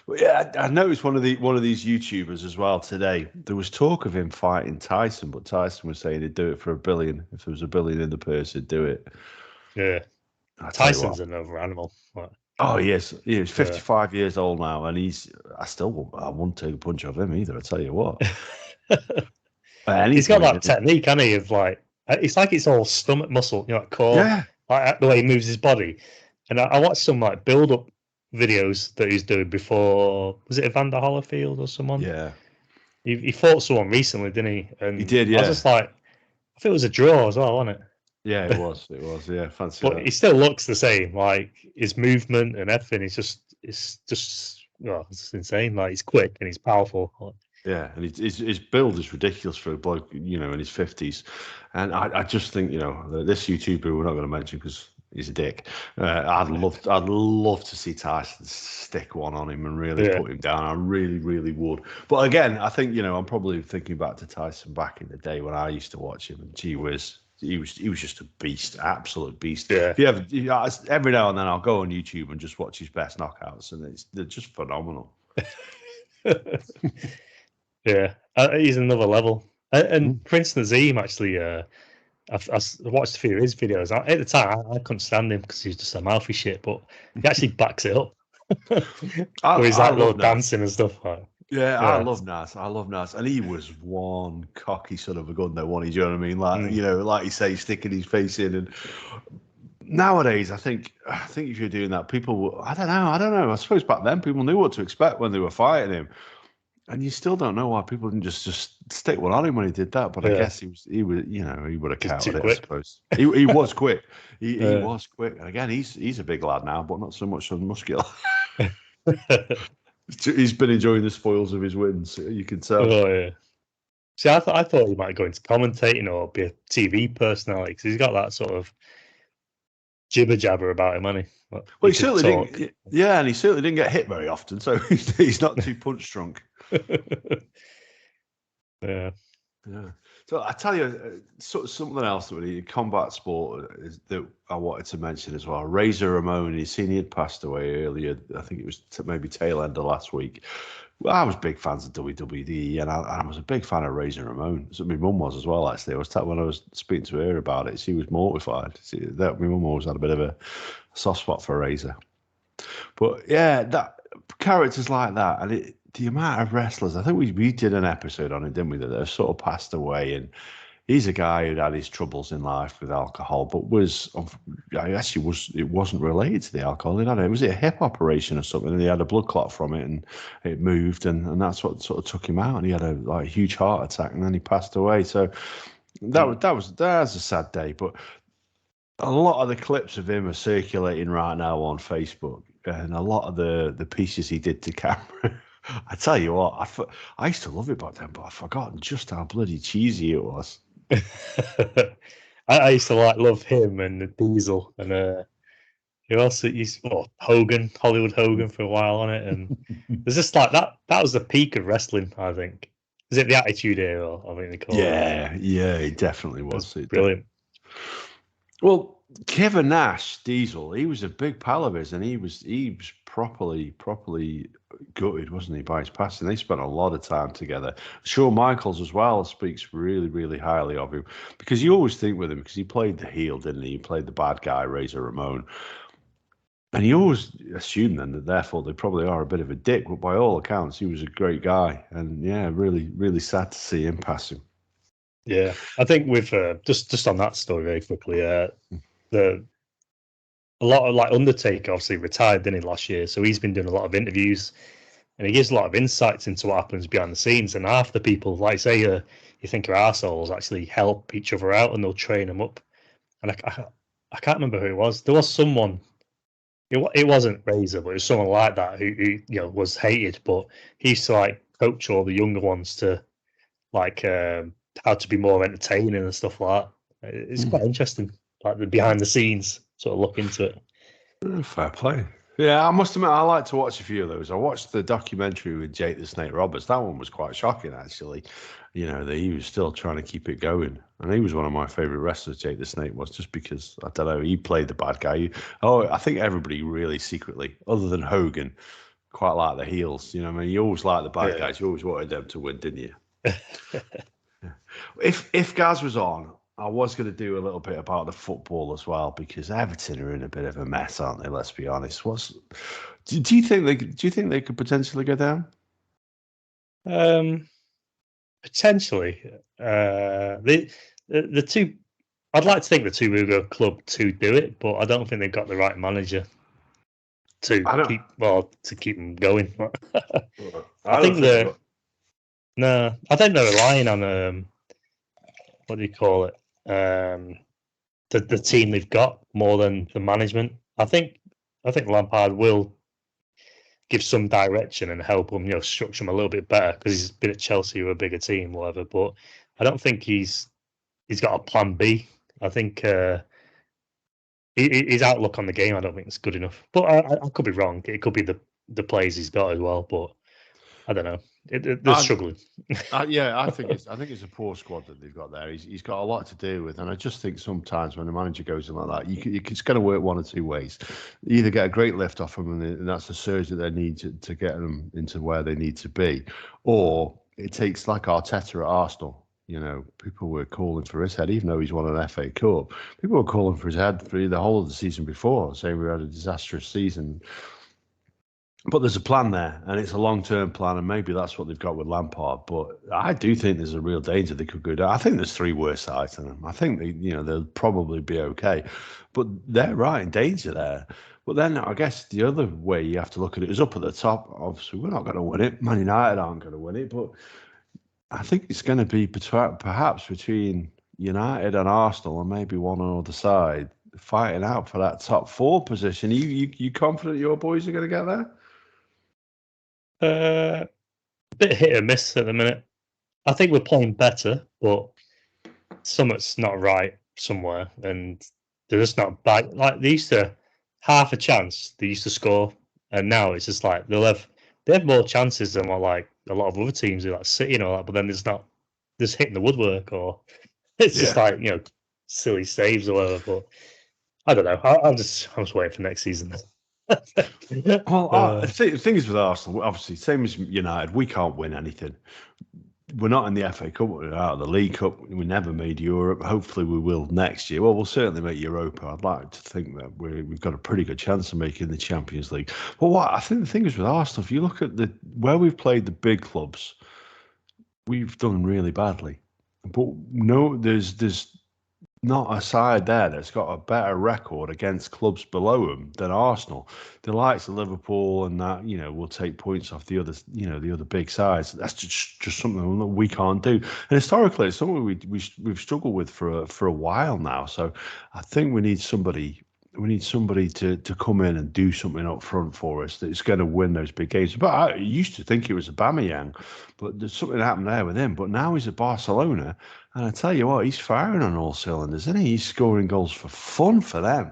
But yeah, I noticed one of these YouTubers as well today. There was talk of him fighting Tyson, but Tyson was saying he'd do it for $1 billion. If there was $1 billion in the purse, he'd do it. Yeah. Tyson's another animal. What? Oh, yes. He's 55 years old now, and I won't take a punch off him either, I tell you what. He's got that technique, hasn't he? Of like, it's like it's all stomach muscle, like core, like the way he moves his body. And I watched some like build-up videos that he's doing before. Was it Evander Holyfield or someone? Yeah, he fought someone recently, didn't he? And he did. Yeah, I was just like, I think it was a draw as well, wasn't it? Yeah, it was. Yeah, fancy. But he still looks the same. Like his movement and everything. It's insane. Like he's quick and he's powerful. Yeah, and his build is ridiculous for a bloke, in his 50s. And I just think, this YouTuber we're not going to mention because he's a dick. I'd love to see Tyson stick one on him and really put him down. I really, really would. But again, I think, I'm probably thinking back to Tyson back in the day when I used to watch him, and gee whiz, he was just a beast, absolute beast. Yeah. If you ever, every now and then I'll go on YouTube and just watch his best knockouts, and they're just phenomenal. Yeah, he's another level. And Prince Nazim, actually, I watched a few of his videos. At the time, I couldn't stand him because he's just a mouthy shit, but he actually backs it up. He's like little dancing and stuff. Yeah, I love Nas. And he was one cocky son of a gun, though, wasn't he? Do you know what I mean? Like, like you say, sticking his face in. And nowadays, I think if you're doing that, people, I don't know. I suppose back then, people knew what to expect when they were fighting him. And you still don't know why people didn't just stick one on him when he did that. But I guess he would have counted it, I suppose. He was quick. He was quick. And again, he's a big lad now, but not so much on muscular. He's been enjoying the spoils of his wins. You can tell. Oh yeah. See, I thought he might go into commentating or be a TV personality because he's got that sort of jibber jabber about him, hasn't he? Well, he certainly didn't. Yeah, and he certainly didn't get hit very often, so he's not too punch drunk. Yeah. Yeah. So I tell you, something else that really combat sport is that I wanted to mention as well. Razor Ramon, you seen he had passed away earlier. I think it was maybe tail end of last week. Well, I was big fans of WWE, and I was a big fan of Razor Ramon. So my mum was as well. Actually, when I was speaking to her about it, she was mortified. My mum always had a bit of a soft spot for Razor. But yeah, that characters like that, and the amount of wrestlers. I think we did an episode on it, didn't we? That have sort of passed away, and he's a guy who'd had his troubles in life with alcohol, but it wasn't related to the alcohol. Was it a hip operation or something? And he had a blood clot from it, and it moved, and that's what sort of took him out. And he had a huge heart attack, and then he passed away. So that's a sad day. But a lot of the clips of him are circulating right now on Facebook, and a lot of the pieces he did to camera. I tell you what, I used to love it back then, but I've forgotten just how bloody cheesy it was. I used to love him and Diesel and who else? Hogan, Hollywood Hogan for a while on it, and there's just like that. That was the peak of wrestling, I think. Is it the Attitude Era? I think they call it. Yeah, it definitely was. Brilliant. Well, Kevin Nash, Diesel, he was a big pal of his, and he was properly gutted, wasn't he, by his passing? They spent a lot of time together. Shawn Michaels as well speaks really, really highly of him, because you always think with him, because he played the heel, didn't he? He played the bad guy, Razor Ramon. And you always assume then that therefore they probably are a bit of a dick, but by all accounts, he was a great guy. And yeah, really, really sad to see him passing. Yeah, I think with just on that story very quickly, a lot of like Undertaker obviously retired, didn't he, last year? So he's been doing a lot of interviews, and he gives a lot of insights into what happens behind the scenes. And half the people, like say, you think are arseholes, actually help each other out and they'll train them up. And I can't remember who it was. There was someone. It wasn't Razor, but it was someone like that who was hated, but he used to like coach all the younger ones to like how to be more entertaining and stuff like that. It's quite interesting, like the behind the scenes sort of look into it. Fair play. Yeah, I must admit, I like to watch a few of those. I watched the documentary with Jake the Snake Roberts. That one was quite shocking, actually. That he was still trying to keep it going. And he was one of my favourite wrestlers, Jake the Snake was, just because, I don't know, he played the bad guy. I think everybody really secretly, other than Hogan, quite like the heels. You you always like the bad guys. You always wanted them to win, didn't you? If Gaz was on, I was going to do a little bit about the football as well, because Everton are in a bit of a mess, aren't they? Let's be honest. Do you think they could potentially go down? Potentially. The two. I'd like to think the two will go club to do it, but I don't think they've got the right manager to keep them going. I think they're relying on what do you call it? The team they've got more than the management. I think Lampard will give some direction and help them, structure them a little bit better, because he's been at Chelsea with a bigger team, whatever. But I don't think he's got a plan B. I think his outlook on the game, I don't think it's good enough. But I could be wrong. It could be the players he's got as well. But I don't know. They're struggling. I think it's a poor squad that they've got there. He's got a lot to do with, and I just think sometimes when a manager goes in like that, it's going to work one or two ways. You either get a great lift off them, and that's the surge that they need to get them into where they need to be, or it takes like Arteta at Arsenal. People were calling for his head, even though he's won an FA Cup. People were calling for his head for the whole of the season before, saying we had a disastrous season. But there's a plan there, and it's a long-term plan, and maybe that's what they've got with Lampard. But I do think there's a real danger they could go down. I think there's three worse sides in them. I think they'll probably be okay, but they're right in danger there. But then I guess the other way you have to look at it is up at the top. Obviously, we're not going to win it. Man United aren't going to win it, but I think it's going to be perhaps between United and Arsenal, and maybe one other side fighting out for that top four position. You confident your boys are going to get there? A bit hit or miss at the minute. I think we're playing better, but something's not right somewhere, and they're just not back. Like they used to half a chance they used to score, and now it's just like they have more chances than what like a lot of other teams do, like City and all that. But then there's not just hitting the woodwork, or it's just like silly saves or whatever. But I don't know. I'm just waiting for next season. Well, the thing is with Arsenal, obviously, same as United, we can't win anything. We're not in the FA Cup, we're out of the League Cup. We never made Europe. Hopefully, we will next year. Well, we'll certainly make Europa. I'd like to think that we've got a pretty good chance of making the Champions League. But what I think the thing is with Arsenal, if you look at where we've played the big clubs, we've done really badly. But no, there's not a side there that's got a better record against clubs below them than Arsenal. The likes of Liverpool and that, will take points off the other, the other big sides. That's just something that we can't do. And historically, it's something we've struggled with for a while now. So I think we need somebody. We need somebody to come in and do something up front for us that's going to win those big games. But I used to think it was Aubameyang, but there's something happened there with him. But now he's at Barcelona, and I tell you what, he's firing on all cylinders, isn't he? He's scoring goals for fun for them.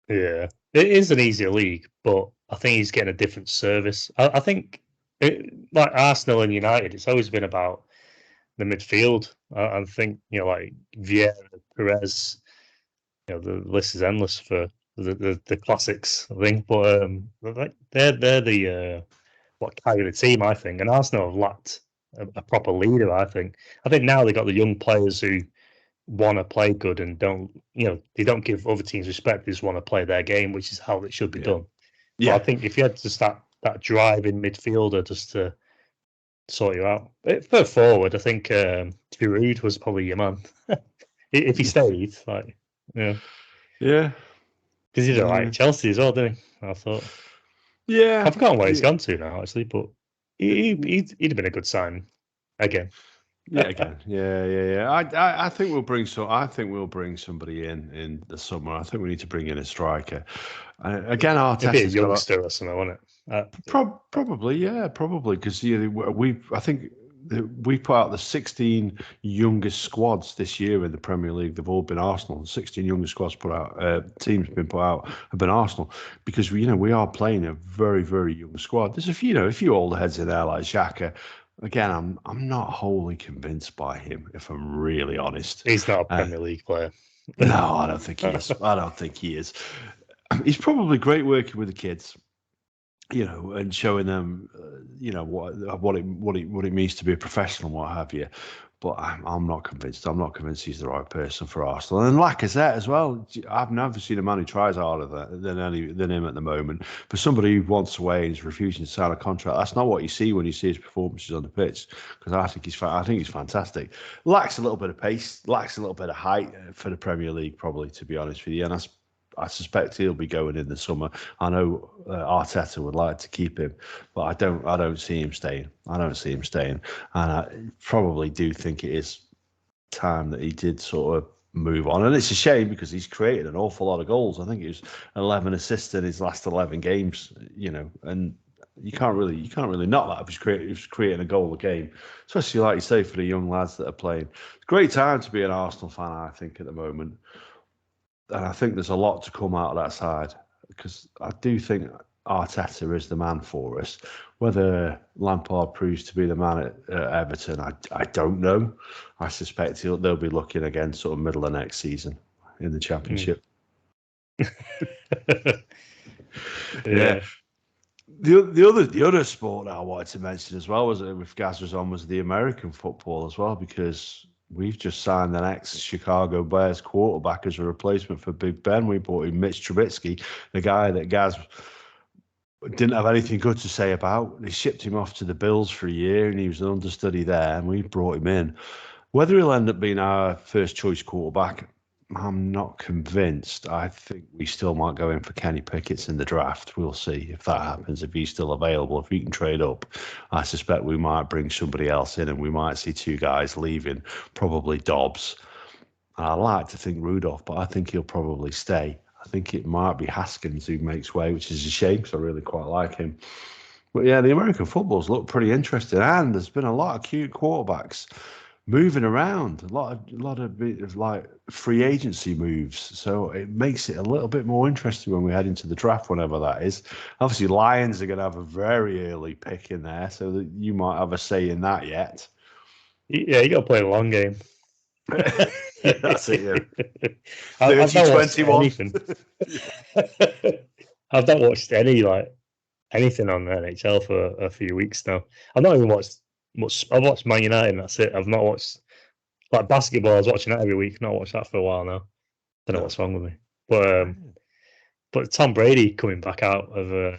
Yeah, it is an easier league, but I think he's getting a different service. I think, like Arsenal and United, it's always been about the midfield. I think, like Vieira, Perez, the list is endless for the classics, I think. But they're the what carry the team, I think. And Arsenal have lacked a proper leader, I think. I think now they've got the young players who want to play good and they don't give other teams respect. They just want to play their game, which is how it should be done. Yeah. But I think if you had just that driving midfielder just to sort you out. For forward, I think Giroud was probably your man. If he stayed, yeah. Because he did like Chelsea as well, didn't he? I thought. Yeah. I've forgotten where he's gone to now, actually, but he'd have been a good sign again. Yeah. I think we'll bring somebody in the summer. I think we need to bring in a striker. Again, Arteta's maybe a youngster or something, won't it? Probably because I think we put out the 16 youngest squads this year in the Premier League. They've all been Arsenal. The 16 youngest squads put out, teams been put out have been Arsenal because we are playing a very, very young squad. There's a few older heads in there like Xhaka. Again, I'm not wholly convinced by him, if I'm really honest. He's not a Premier League player. No, I don't think he is. He's probably great working with the kids. And showing them, what it means to be a professional and what have you. But I'm not convinced. I'm not convinced he's the right person for Arsenal. And Lacazette as well. I've never seen a man who tries harder than him at the moment. But somebody who wants away and is refusing to sign a contract, that's not what you see when you see his performances on the pitch. Because I think he's fantastic. Lacks a little bit of pace, lacks a little bit of height for the Premier League, probably, to be honest with you. And I suspect he'll be going in the summer. I know Arteta would like to keep him, but I don't see him staying. And I probably do think it is time that he did sort of move on. And it's a shame because he's created an awful lot of goals. I think it was 11 assists in his last 11 games. And you can't really knock that if he's creating a goal a game, especially like you say for the young lads that are playing. It's a great time to be an Arsenal fan, I think, at the moment. And I think there's a lot to come out of that side because I do think Arteta is the man for us. Whether Lampard proves to be the man at Everton, I don't know. I suspect they'll be looking again sort of middle of next season in the Championship. Yeah. The other sport that I wanted to mention as well was with Gaz was on was the American football as well because we've just signed an ex-Chicago Bears quarterback as a replacement for Big Ben. We brought in Mitch Trubisky, the guy that Gaz didn't have anything good to say about. They shipped him off to the Bills for a year, and he was an understudy there, and we brought him in. Whether he'll end up being our first-choice quarterback, I'm not convinced. I think we still might go in for Kenny Pickett's in the draft. We'll see if that happens, if he's still available, if he can trade up. I suspect we might bring somebody else in and we might see two guys leaving, probably Dobbs. I like to think Rudolph, but I think he'll probably stay. I think it might be Haskins who makes way, which is a shame because I really quite like him. But yeah, the American footballs look pretty interesting and there's been a lot of cute quarterbacks moving around, a lot of like free agency moves, so it makes it a little bit more interesting when we head into the draft, whenever that is. Obviously, Lions are going to have a very early pick in there, so that you might have a say in that yet. Yeah, you got to play a long game. That's it, yeah. I've not watched 30-21. anything. I've not watched anything on NHL for a few weeks now. I've not even watched much. I've watched Man United, and that's it. I've not watched basketball. I was watching that every week. Not watched that for a while now. Don't know what's wrong with me. But Tom Brady coming back out of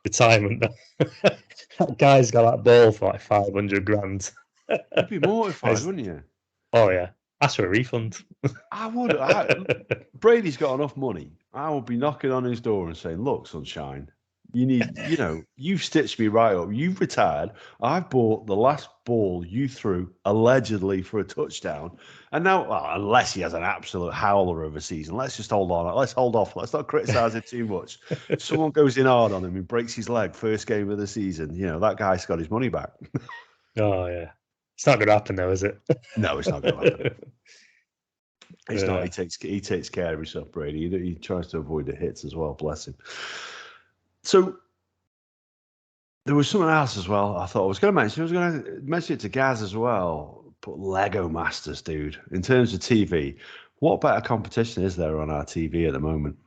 retirement. That guy's got that ball for like 500 grand. You'd be mortified, wouldn't you? Oh yeah, ask for a refund. I would. Brady's got enough money. I would be knocking on his door and saying, "Look, sunshine, you need, you've stitched me right up. You've retired. I've bought the last ball you threw allegedly for a touchdown, and now, well, unless he has an absolute howler of a season, let's just hold on. Let's hold off. Let's not criticise it too much. If someone goes in hard on him and breaks his leg first game of the season, that guy's got his money back." Oh yeah, it's not going to happen though, is it? No, it's not going to happen. It's not. He takes care of himself, Brady. He tries to avoid the hits as well. Bless him. So there was something else as well. I thought I was going to mention. I was going to mention it to Gaz as well. But LegoMasters, dude. In terms of TV, what better competition is there on our TV at the moment?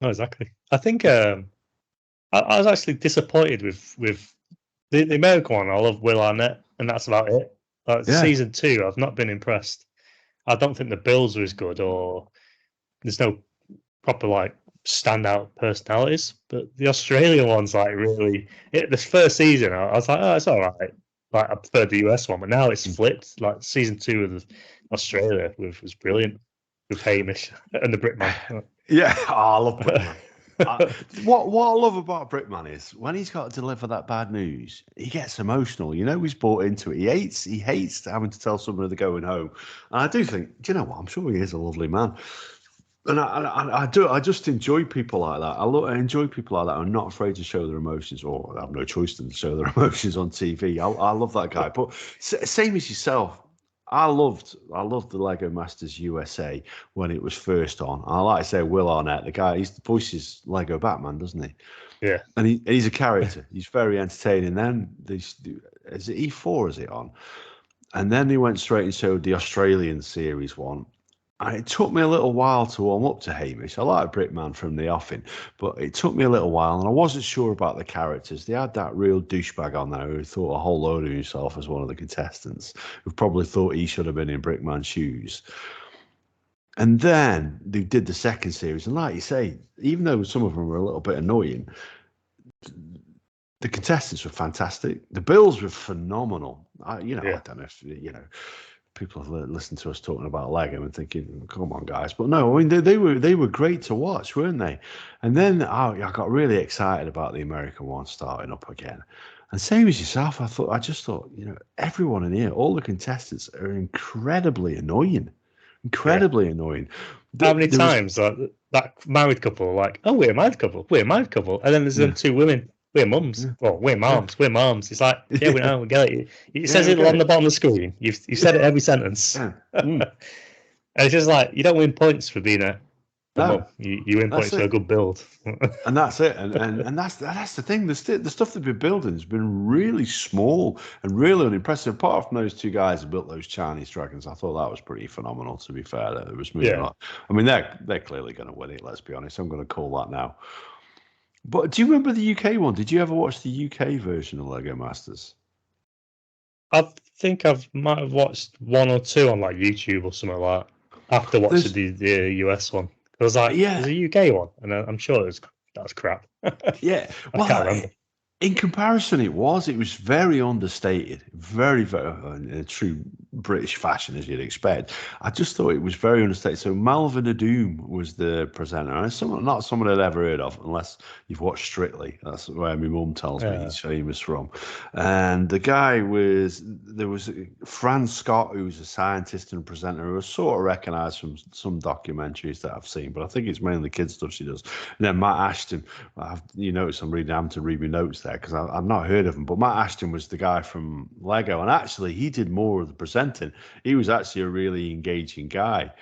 No, exactly. I think I was actually disappointed with the American one. I love Will Arnett, and that's about it. Season 2, I've not been impressed. I don't think the Bills are as good, or there's no proper standout personalities. But the Australian one's really. This first season, I was like, oh, it's all right. I preferred the US one, but now it's flipped. Season 2 of Australia was brilliant with Hamish and the Brickman. Yeah, I love Brickman. What I love about Brickman is when he's got to deliver that bad news, he gets emotional. He's bought into it. He hates having to tell someone they're going home. And I do think, do you know what? I'm sure he is a lovely man. And I just enjoy people like that. I enjoy people like that who are not afraid to show their emotions, or have no choice than to show their emotions on TV. I love that guy. But same as yourself, I loved the LegoMasters USA when it was first on. I like to say Will Arnett, the guy, he voices Lego Batman, doesn't he? Yeah. And he's a character. He's very entertaining. Then is it E4 is it on? And then they went straight and showed the Australian series one. And it took me a little while to warm up to Hamish. I like Brickman from the offing, but it took me a little while, and I wasn't sure about the characters. They had that real douchebag on there who thought a whole load of himself as one of the contestants, who probably thought he should have been in Brickman's shoes. And then they did the second series, and like you say, even though some of them were a little bit annoying, the contestants were fantastic. The Bills were phenomenal. I don't know if people have listened to us talking about Lego and thinking, "Come on, guys!" But no, I mean they were great to watch, weren't they? And then I got really excited about the American one starting up again. And same as yourself, I just thought, everyone in here, all the contestants are incredibly annoying, annoying. How many times that married couple are like, "Oh, we're a married couple, and then there's them two women. We're mums. Well, we're moms. We're moms. It's like, yeah, we know, we get it. It says it on the bottom of the screen. You've said it every sentence. And it's just you don't win points for being a mum. You win points for a good build. And that's it. And that's the thing. The stuff they've been building has been really small and really unimpressive. Apart from those two guys who built those Chinese dragons, I thought that was pretty phenomenal, to be fair. It was moving on. I mean, they're clearly going to win it, let's be honest. I'm going to call that now. But do you remember the UK one? Did you ever watch the UK version of LegoMasters? I think might have watched one or two on YouTube or something like that after watching the US one. I was like, there's a UK one, and I'm sure that was crap. Yeah, I can't remember. In comparison, it was very understated, very, very in a true British fashion, as you'd expect. I just thought it was very understated. So Malvern Adoom was the presenter, and not someone I'd ever heard of, unless you've watched Strictly. That's where my mum tells me he's famous from. And the guy there was Fran Scott, who was a scientist and presenter, who was sort of recognised from some documentaries that I've seen, but I think it's mainly kids stuff she does. And then Matt Ashton, you notice I'm having to read my notes there, because I've not heard of him, but Matt Ashton was the guy from Lego, and actually he did more of the presenting. He was actually a really engaging guy,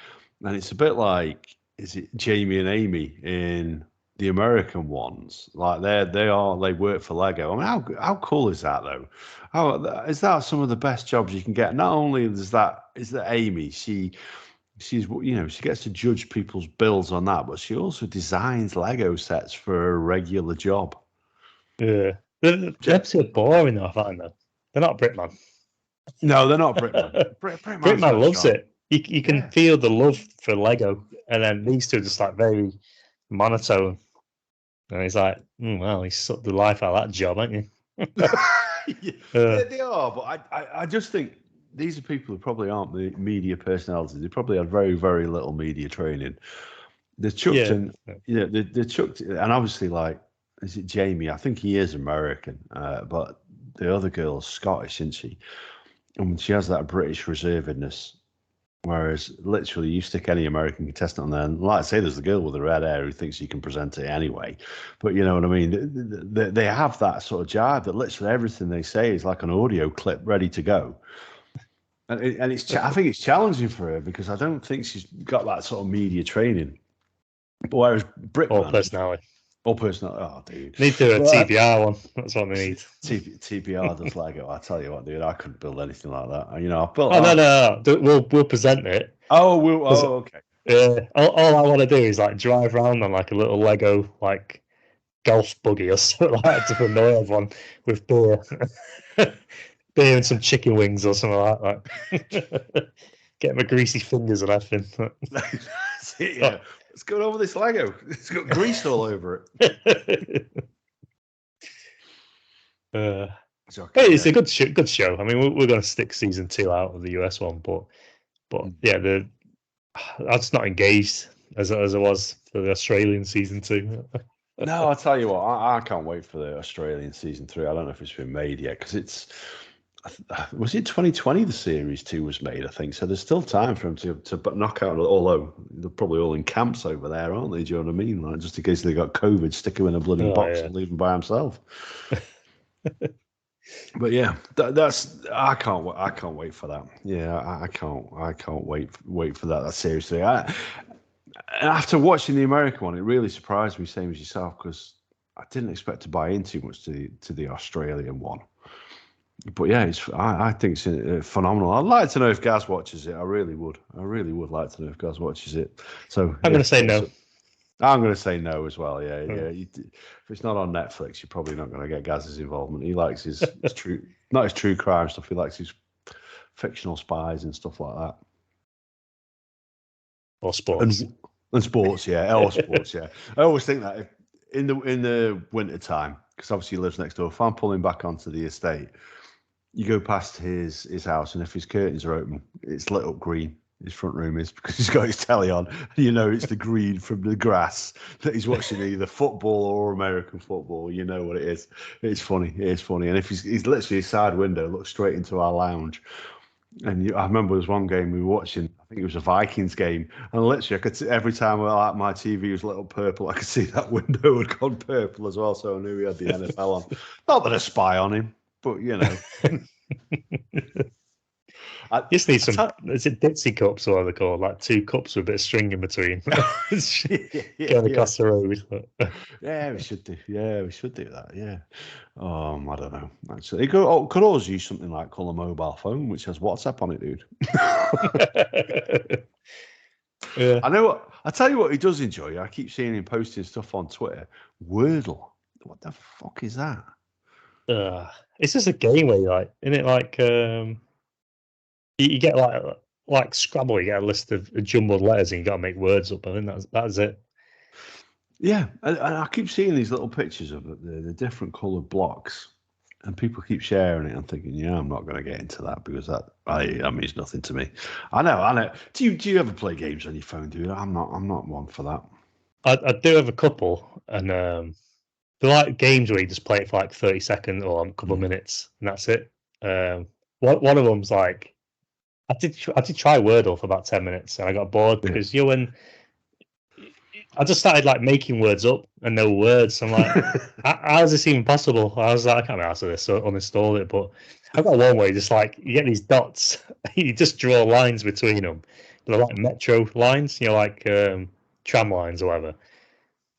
and it's a bit like, is it Jamie and Amy in the American ones, like they work for Lego. I mean, how cool is that though? How is that some of the best jobs you can get? Not only is that Amy, she's she gets to judge people's bills on that, but she also designs Lego sets for a regular job. Yeah, they're so boring though. I find them. They're not Brickman. No, they're not Brickman. Brickman loves it. You can feel the love for Lego, and then these two are just like very monotone. And he's like, well, he's sucked the life out of that job, haven't you? They are, but I just think these are people who probably aren't the media personalities. They probably had very, very little media training. They're chucked in, they're chucked, and obviously, like, is it Jamie? I think he is American, but the other girl's Scottish, isn't she? And she has that British reservedness. Whereas, literally, you stick any American contestant on there, and like I say, there's the girl with the red hair who thinks she can present it anyway. But you know what I mean? They have that sort of jive that literally everything they say is like an audio clip ready to go. And it's I think it's challenging for her because I don't think she's got that sort of media training. But whereas Brickman... Or personality. Oh, dude. Need to do a TBR one. That's what they need. TBR does Lego. I tell you what, dude, I couldn't build anything like that. You know, I've built. No. We'll present it. Okay. Yeah. All I want to do is like drive around on like a little Lego like golf buggy or something like that to annoy everyone with beer, beer and some chicken wings or something like that. Get my greasy fingers and everything. Yeah. Let's go over this Lego. It's got grease all over it. It's a good show. I mean, we're going to stick season 2 out of the US one, but yeah, I'm just not engaged as I was for the Australian season 2. No, I'll tell you what, I can't wait for the Australian season 3. I don't know if it's been made yet because was it 2020 the series 2 was made, I think. So there's still time for them to knock out, although they're probably all in camps over there, aren't they? Do you know what I mean? Like, just in case they got COVID, stick him in a bloody box and leave him by himself. But yeah, I can't wait for that. Yeah, I can't wait for that seriously. After watching the American one, it really surprised me, same as yourself, because I didn't expect to buy in too much to the Australian one. But yeah, I think it's phenomenal. I'd like to know if Gaz watches it. I really would like to know if Gaz watches it. So I'm going to say no. I'm going to say no as well. Yeah. If it's not on Netflix, you're probably not going to get Gaz's involvement. He likes his not his true crime stuff. He likes his fictional spies and stuff like that. Or sports. And sports, yeah. Or sports, yeah. I always think that in the winter time, because obviously he lives next door. If I'm pulling back onto the estate, you go past his house, and if his curtains are open, it's lit up green. His front room is, because he's got his telly on. You know, it's the green from the grass that he's watching either football or American football. You know what it is. It's funny. It's funny. And if he's literally his side window looks straight into our lounge. And I remember there was one game we were watching. I think it was a Vikings game, and literally I could see, every time my TV was lit up purple, I could see that window had gone purple as well. So I knew he had the NFL on. Not that I spy on him, but you know. I just need some. Is it Ditsy cups or what they're called? Like 2 cups with a bit of string in between. Going across the road. Yeah, we should do. Yeah, we should do that. Yeah. I don't know. Actually, it could always use something like call a mobile phone, which has WhatsApp on it, dude. Yeah. I know. I tell you what, he does enjoy. I keep seeing him posting stuff on Twitter. Wordle. What the fuck is that? It's just a game where you like, isn't it? Like you get like Scrabble. You get a list of jumbled letters, and you got to make words up. I think that's it. Yeah, and I keep seeing these little pictures of the different coloured blocks, and people keep sharing it. I'm thinking, yeah, I'm not going to get into that because that means nothing to me. I know. Do you ever play games on your phone, dude? I'm not one for that. I do have a couple, and they're like games where you just play it for like 30 seconds or a couple of minutes, and that's it. One of them's like, I did try Wordle for about 10 minutes, and I got bored because when I just started like making words up and no words. I'm like, how is this even possible? I was like, I can't answer this, so uninstall it. But I've got one where you just like, you get these dots, you just draw lines between them. They're like metro lines, like tram lines or whatever.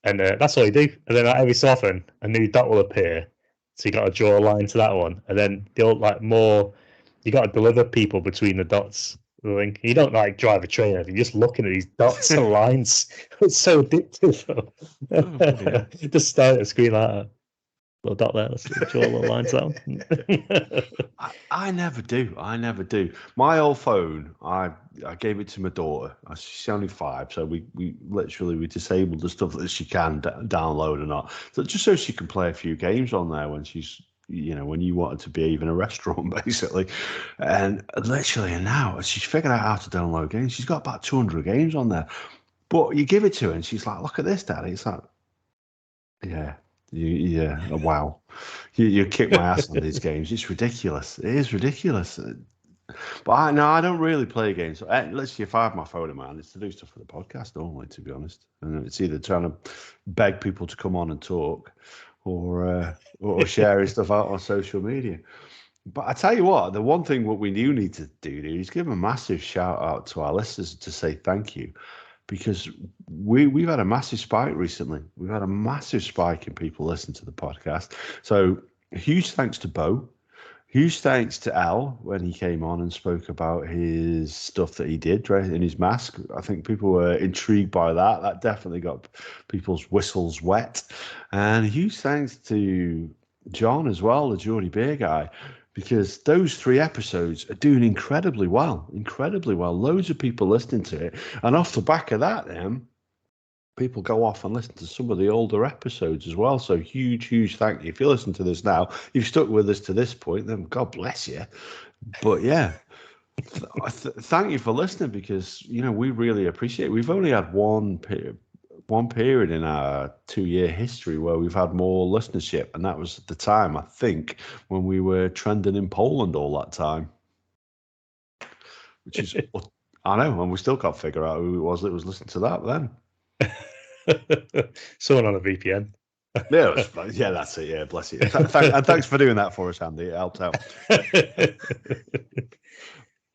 And that's all you do. And then every so often, a new dot will appear. So you got to draw a line to that one. And then they'll like more, you got to deliver people between the dots. You don't like drive a train, you're just looking at these dots and lines. It's so addictive. Just stare at a screen like that. Little dot there, let's draw a little line to that one. I never do. My old phone, I gave it to my daughter. She's only 5, so we literally disabled the stuff that she can download or not. So just so she can play a few games on there when she's, when you want her to be even a restaurant, basically. And literally, and now she's figured out how to download games. She's got about 200 games on there. But you give it to her, and she's like, "Look at this, Daddy." It's like, yeah. Wow. You kick my ass on these games. It's ridiculous. It is ridiculous. But I don't really play games. Literally, if I have my phone in my hand, it's to do stuff for the podcast normally, to be honest. And it's either trying to beg people to come on and talk or sharing stuff out on social media. But I tell you what, the one thing what we do need to do is give a massive shout out to our listeners to say thank you. Because we've had a massive spike recently. We've had a massive spike in people listening to the podcast. So huge thanks to Bo. Huge thanks to Al when he came on and spoke about his stuff that he did in his mask. I think people were intrigued by that. That definitely got people's whistles wet. And huge thanks to John as well, the Geordie Beer guy, because those 3 episodes are doing incredibly well. Loads of people listening to it. And off the back of that, then, people go off and listen to some of the older episodes as well. So huge thank you. If you listen to this now, you've stuck with us to this point, then God bless you. But yeah, thank you for listening, because, we really appreciate it. We've only had one period in our 2-year history where we've had more listenership, and that was at the time, I think, when we were trending in Poland all that time, which is I know, and we still can't figure out who it was that was listening to that then. Someone on a VPN. Yeah, that's it. Yeah, bless you. And thanks for doing that for us, Andy. It helped out.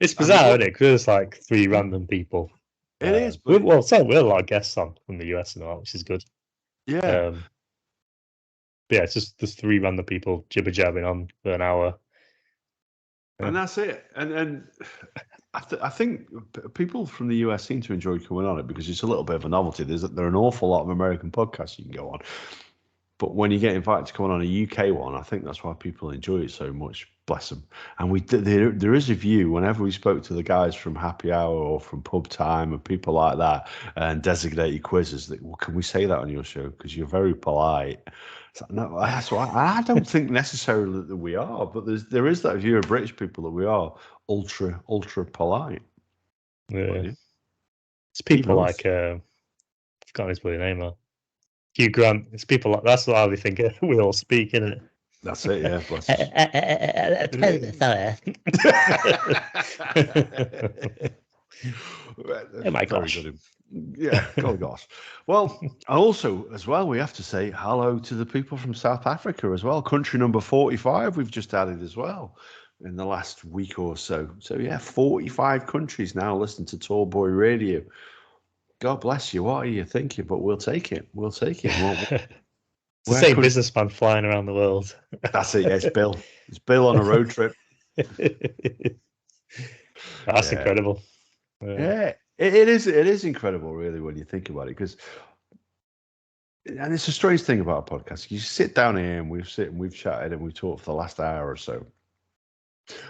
It's bizarre, isn't it? Because it's like 3 random people. It is. But we're a lot of guests on from the US and all, which is good. Yeah. But yeah, it's just 3 random people jibber jabbing on for an hour. And that's it. And I think people from the US seem to enjoy coming on it because it's a little bit of a novelty. There are an awful lot of American podcasts you can go on. But when you get invited to come on a UK one, I think that's why people enjoy it so much. Bless them. And there is a view whenever we spoke to the guys from Happy Hour or from Pub Time and people like that and designated quizzes, that, well, can we say that on your show? Because you're very polite. So, no, that's why I don't think necessarily that we are, but there is that view of British people that we are ultra polite. Yeah. It's people like I've forgotten his bloody name now. Hugh Grant. It's people like that's how we think we all speak, isn't it? That's it, yeah. Bless Oh my gosh. Yeah, golly gosh. Well, also, as well, we have to say hello to the people from South Africa as well. Country number 45 we've just added as well in the last week or so. So, yeah, 45 countries now listen to Tall Boy Radio. God bless you. What are you thinking? But we'll take it. It's the same businessman flying around the world. That's it. Yeah, it's Bill. It's Bill on a road trip. That's incredible. Yeah, it is. It is incredible, really, when you think about it. And it's a strange thing about a podcast. You sit down here and we've chatted and we've talked for the last hour or so.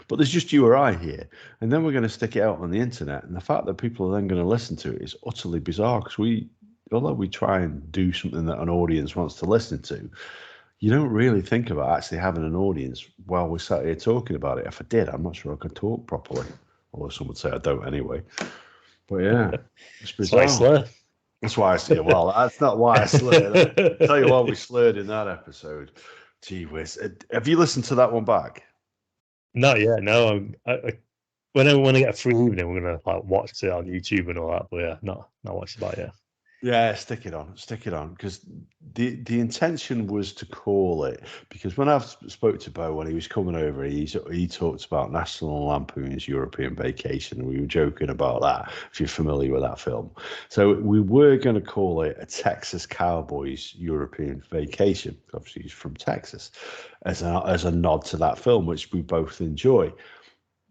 But there's just you or I here, and then we're going to stick it out on the internet. And the fact that people are then going to listen to it is utterly bizarre, because although we try and do something that an audience wants to listen to, you don't really think about actually having an audience while we're sat here talking about it. If I did, I'm not sure I could talk properly. Although some would say I don't anyway. But yeah, it's bizarre. That's why I slur. That's why I say, well, that's not why I slurred. I'll tell you why we slurred in that episode. Gee whiz. Have you listened to that one back? Not yet, no. When I get a free evening, we're gonna watch it on YouTube and all that. But yeah, not watched it back yet. Yeah, stick it on, because the intention was to call it, because when I spoke to Bo when he was coming over, he talked about National Lampoon's European Vacation, and we were joking about that, if you're familiar with that film. So we were going to call it a Texas Cowboys European Vacation. Obviously, he's from Texas, as a nod to that film, which we both enjoy.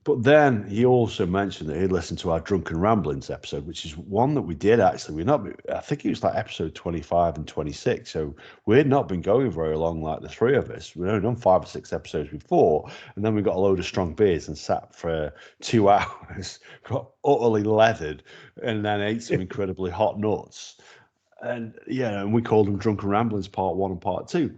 But then he also mentioned that he'd listened to our Drunken Ramblings episode, which is one that we did actually. I think it was like episode 25 and 26. So we had not been going very long, like the three of us. We'd only done 5 or 6 episodes before. And then we got a load of strong beers and sat for 2 hours, got utterly leathered, and then ate some incredibly hot nuts. And and we called them Drunken Ramblings Part 1 and Part 2.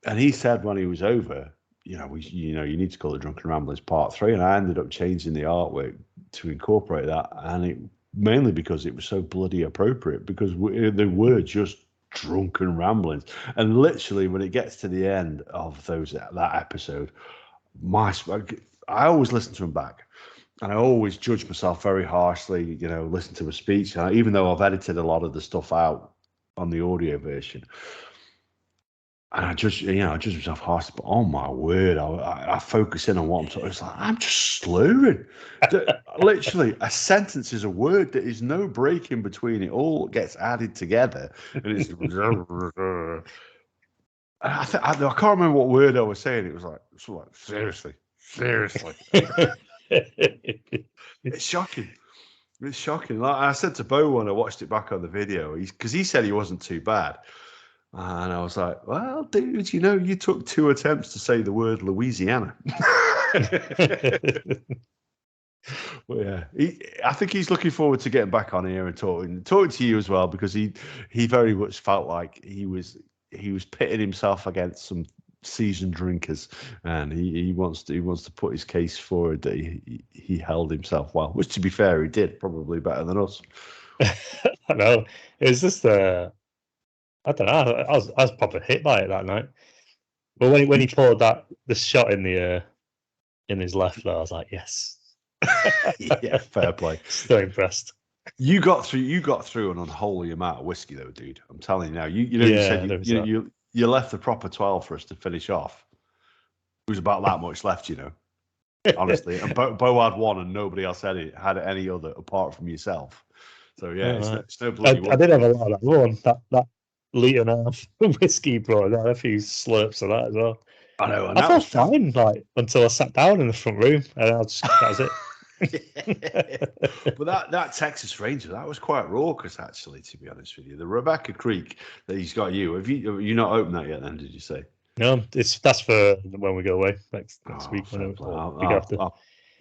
And he said when he was over, you need to call it Drunken Ramblings Part 3, and I ended up changing the artwork to incorporate that, and it mainly because it was so bloody appropriate, because they were just drunken ramblings. And literally, when it gets to the end of that episode, I always listen to them back, and I always judge myself very harshly. Listen to a speech, even though I've edited a lot of the stuff out on the audio version. And I judge myself harshly, but oh my word, I focus in on what I'm talking. It's like I'm just slurring. Literally, a sentence is a word. There is no break in between. It all gets added together, and it's. I can't remember what word I was saying. It was like seriously. It's shocking. It's shocking. Like I said to Bo when I watched it back on the video, because he said he wasn't too bad. And I was like, well, dude, you took 2 attempts to say the word Louisiana. Well, yeah, I think he's looking forward to getting back on here and talking to you as well, because he very much felt like he was pitting himself against some seasoned drinkers, and he wants to put his case forward that he held himself well, which, to be fair, he did probably better than us. I know. It's just I don't know. I was proper hit by it that night. But when he pulled the shot in his left, I was like, yes. Yeah, fair play. So impressed. You got through an unholy amount of whiskey, though, dude. I'm telling you now. You said you left the proper 12 for us to finish off. There was about that much left, honestly. And Bo had one, and nobody else had any other apart from yourself. So yeah, it's no bloody. I did have a lot of that one. That litre and a half whiskey brought. I had a few slurps of that as well. I know. And I felt fine, until I sat down in the front room, and that was it. But that Texas Ranger, that was quite raucous, actually, to be honest with you. The Rebecca Creek that he's got have you not opened that yet? Then did you say? No, that's for when we go away next week.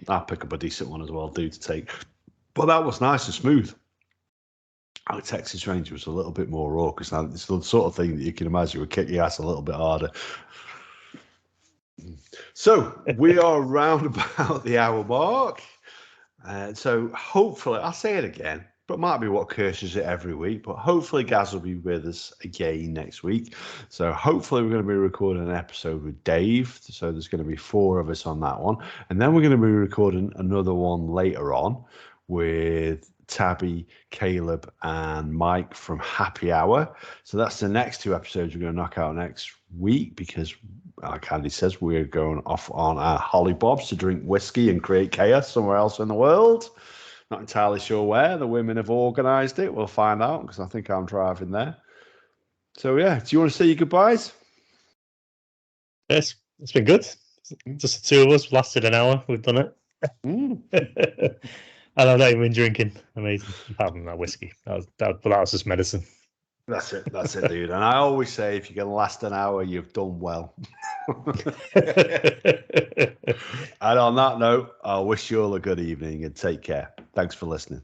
I'll pick up a decent one as well, to take. But that was nice and smooth. Our Texas Ranger was a little bit more raucous. Now, it's the sort of thing that you can imagine would kick your ass a little bit harder. So we are round about the hour mark. So hopefully, I'll say it again, but it might be what curses it every week. But hopefully, Gaz will be with us again next week. So hopefully, we're going to be recording an episode with Dave. So there's going to be 4 of us on that one. And then we're going to be recording another one later on with Tabby, Caleb, and Mike from Happy Hour. So that's the next 2 episodes we're going to knock out next week, because, like Andy says, we're going off on our hollybobs to drink whiskey and create chaos somewhere else in the world. Not entirely sure where. The women have organised it. We'll find out, because I think I'm driving there. So, yeah, do you want to say your goodbyes? Yes, it's been good. Just the 2 of us, lasted an hour. We've done it. And I've not even been drinking. Amazing. Apart from that whiskey. That was just medicine. That's it, dude. And I always say, if you can last an hour, you've done well. And on that note, I wish you all a good evening and take care. Thanks for listening.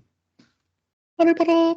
Bye-bye.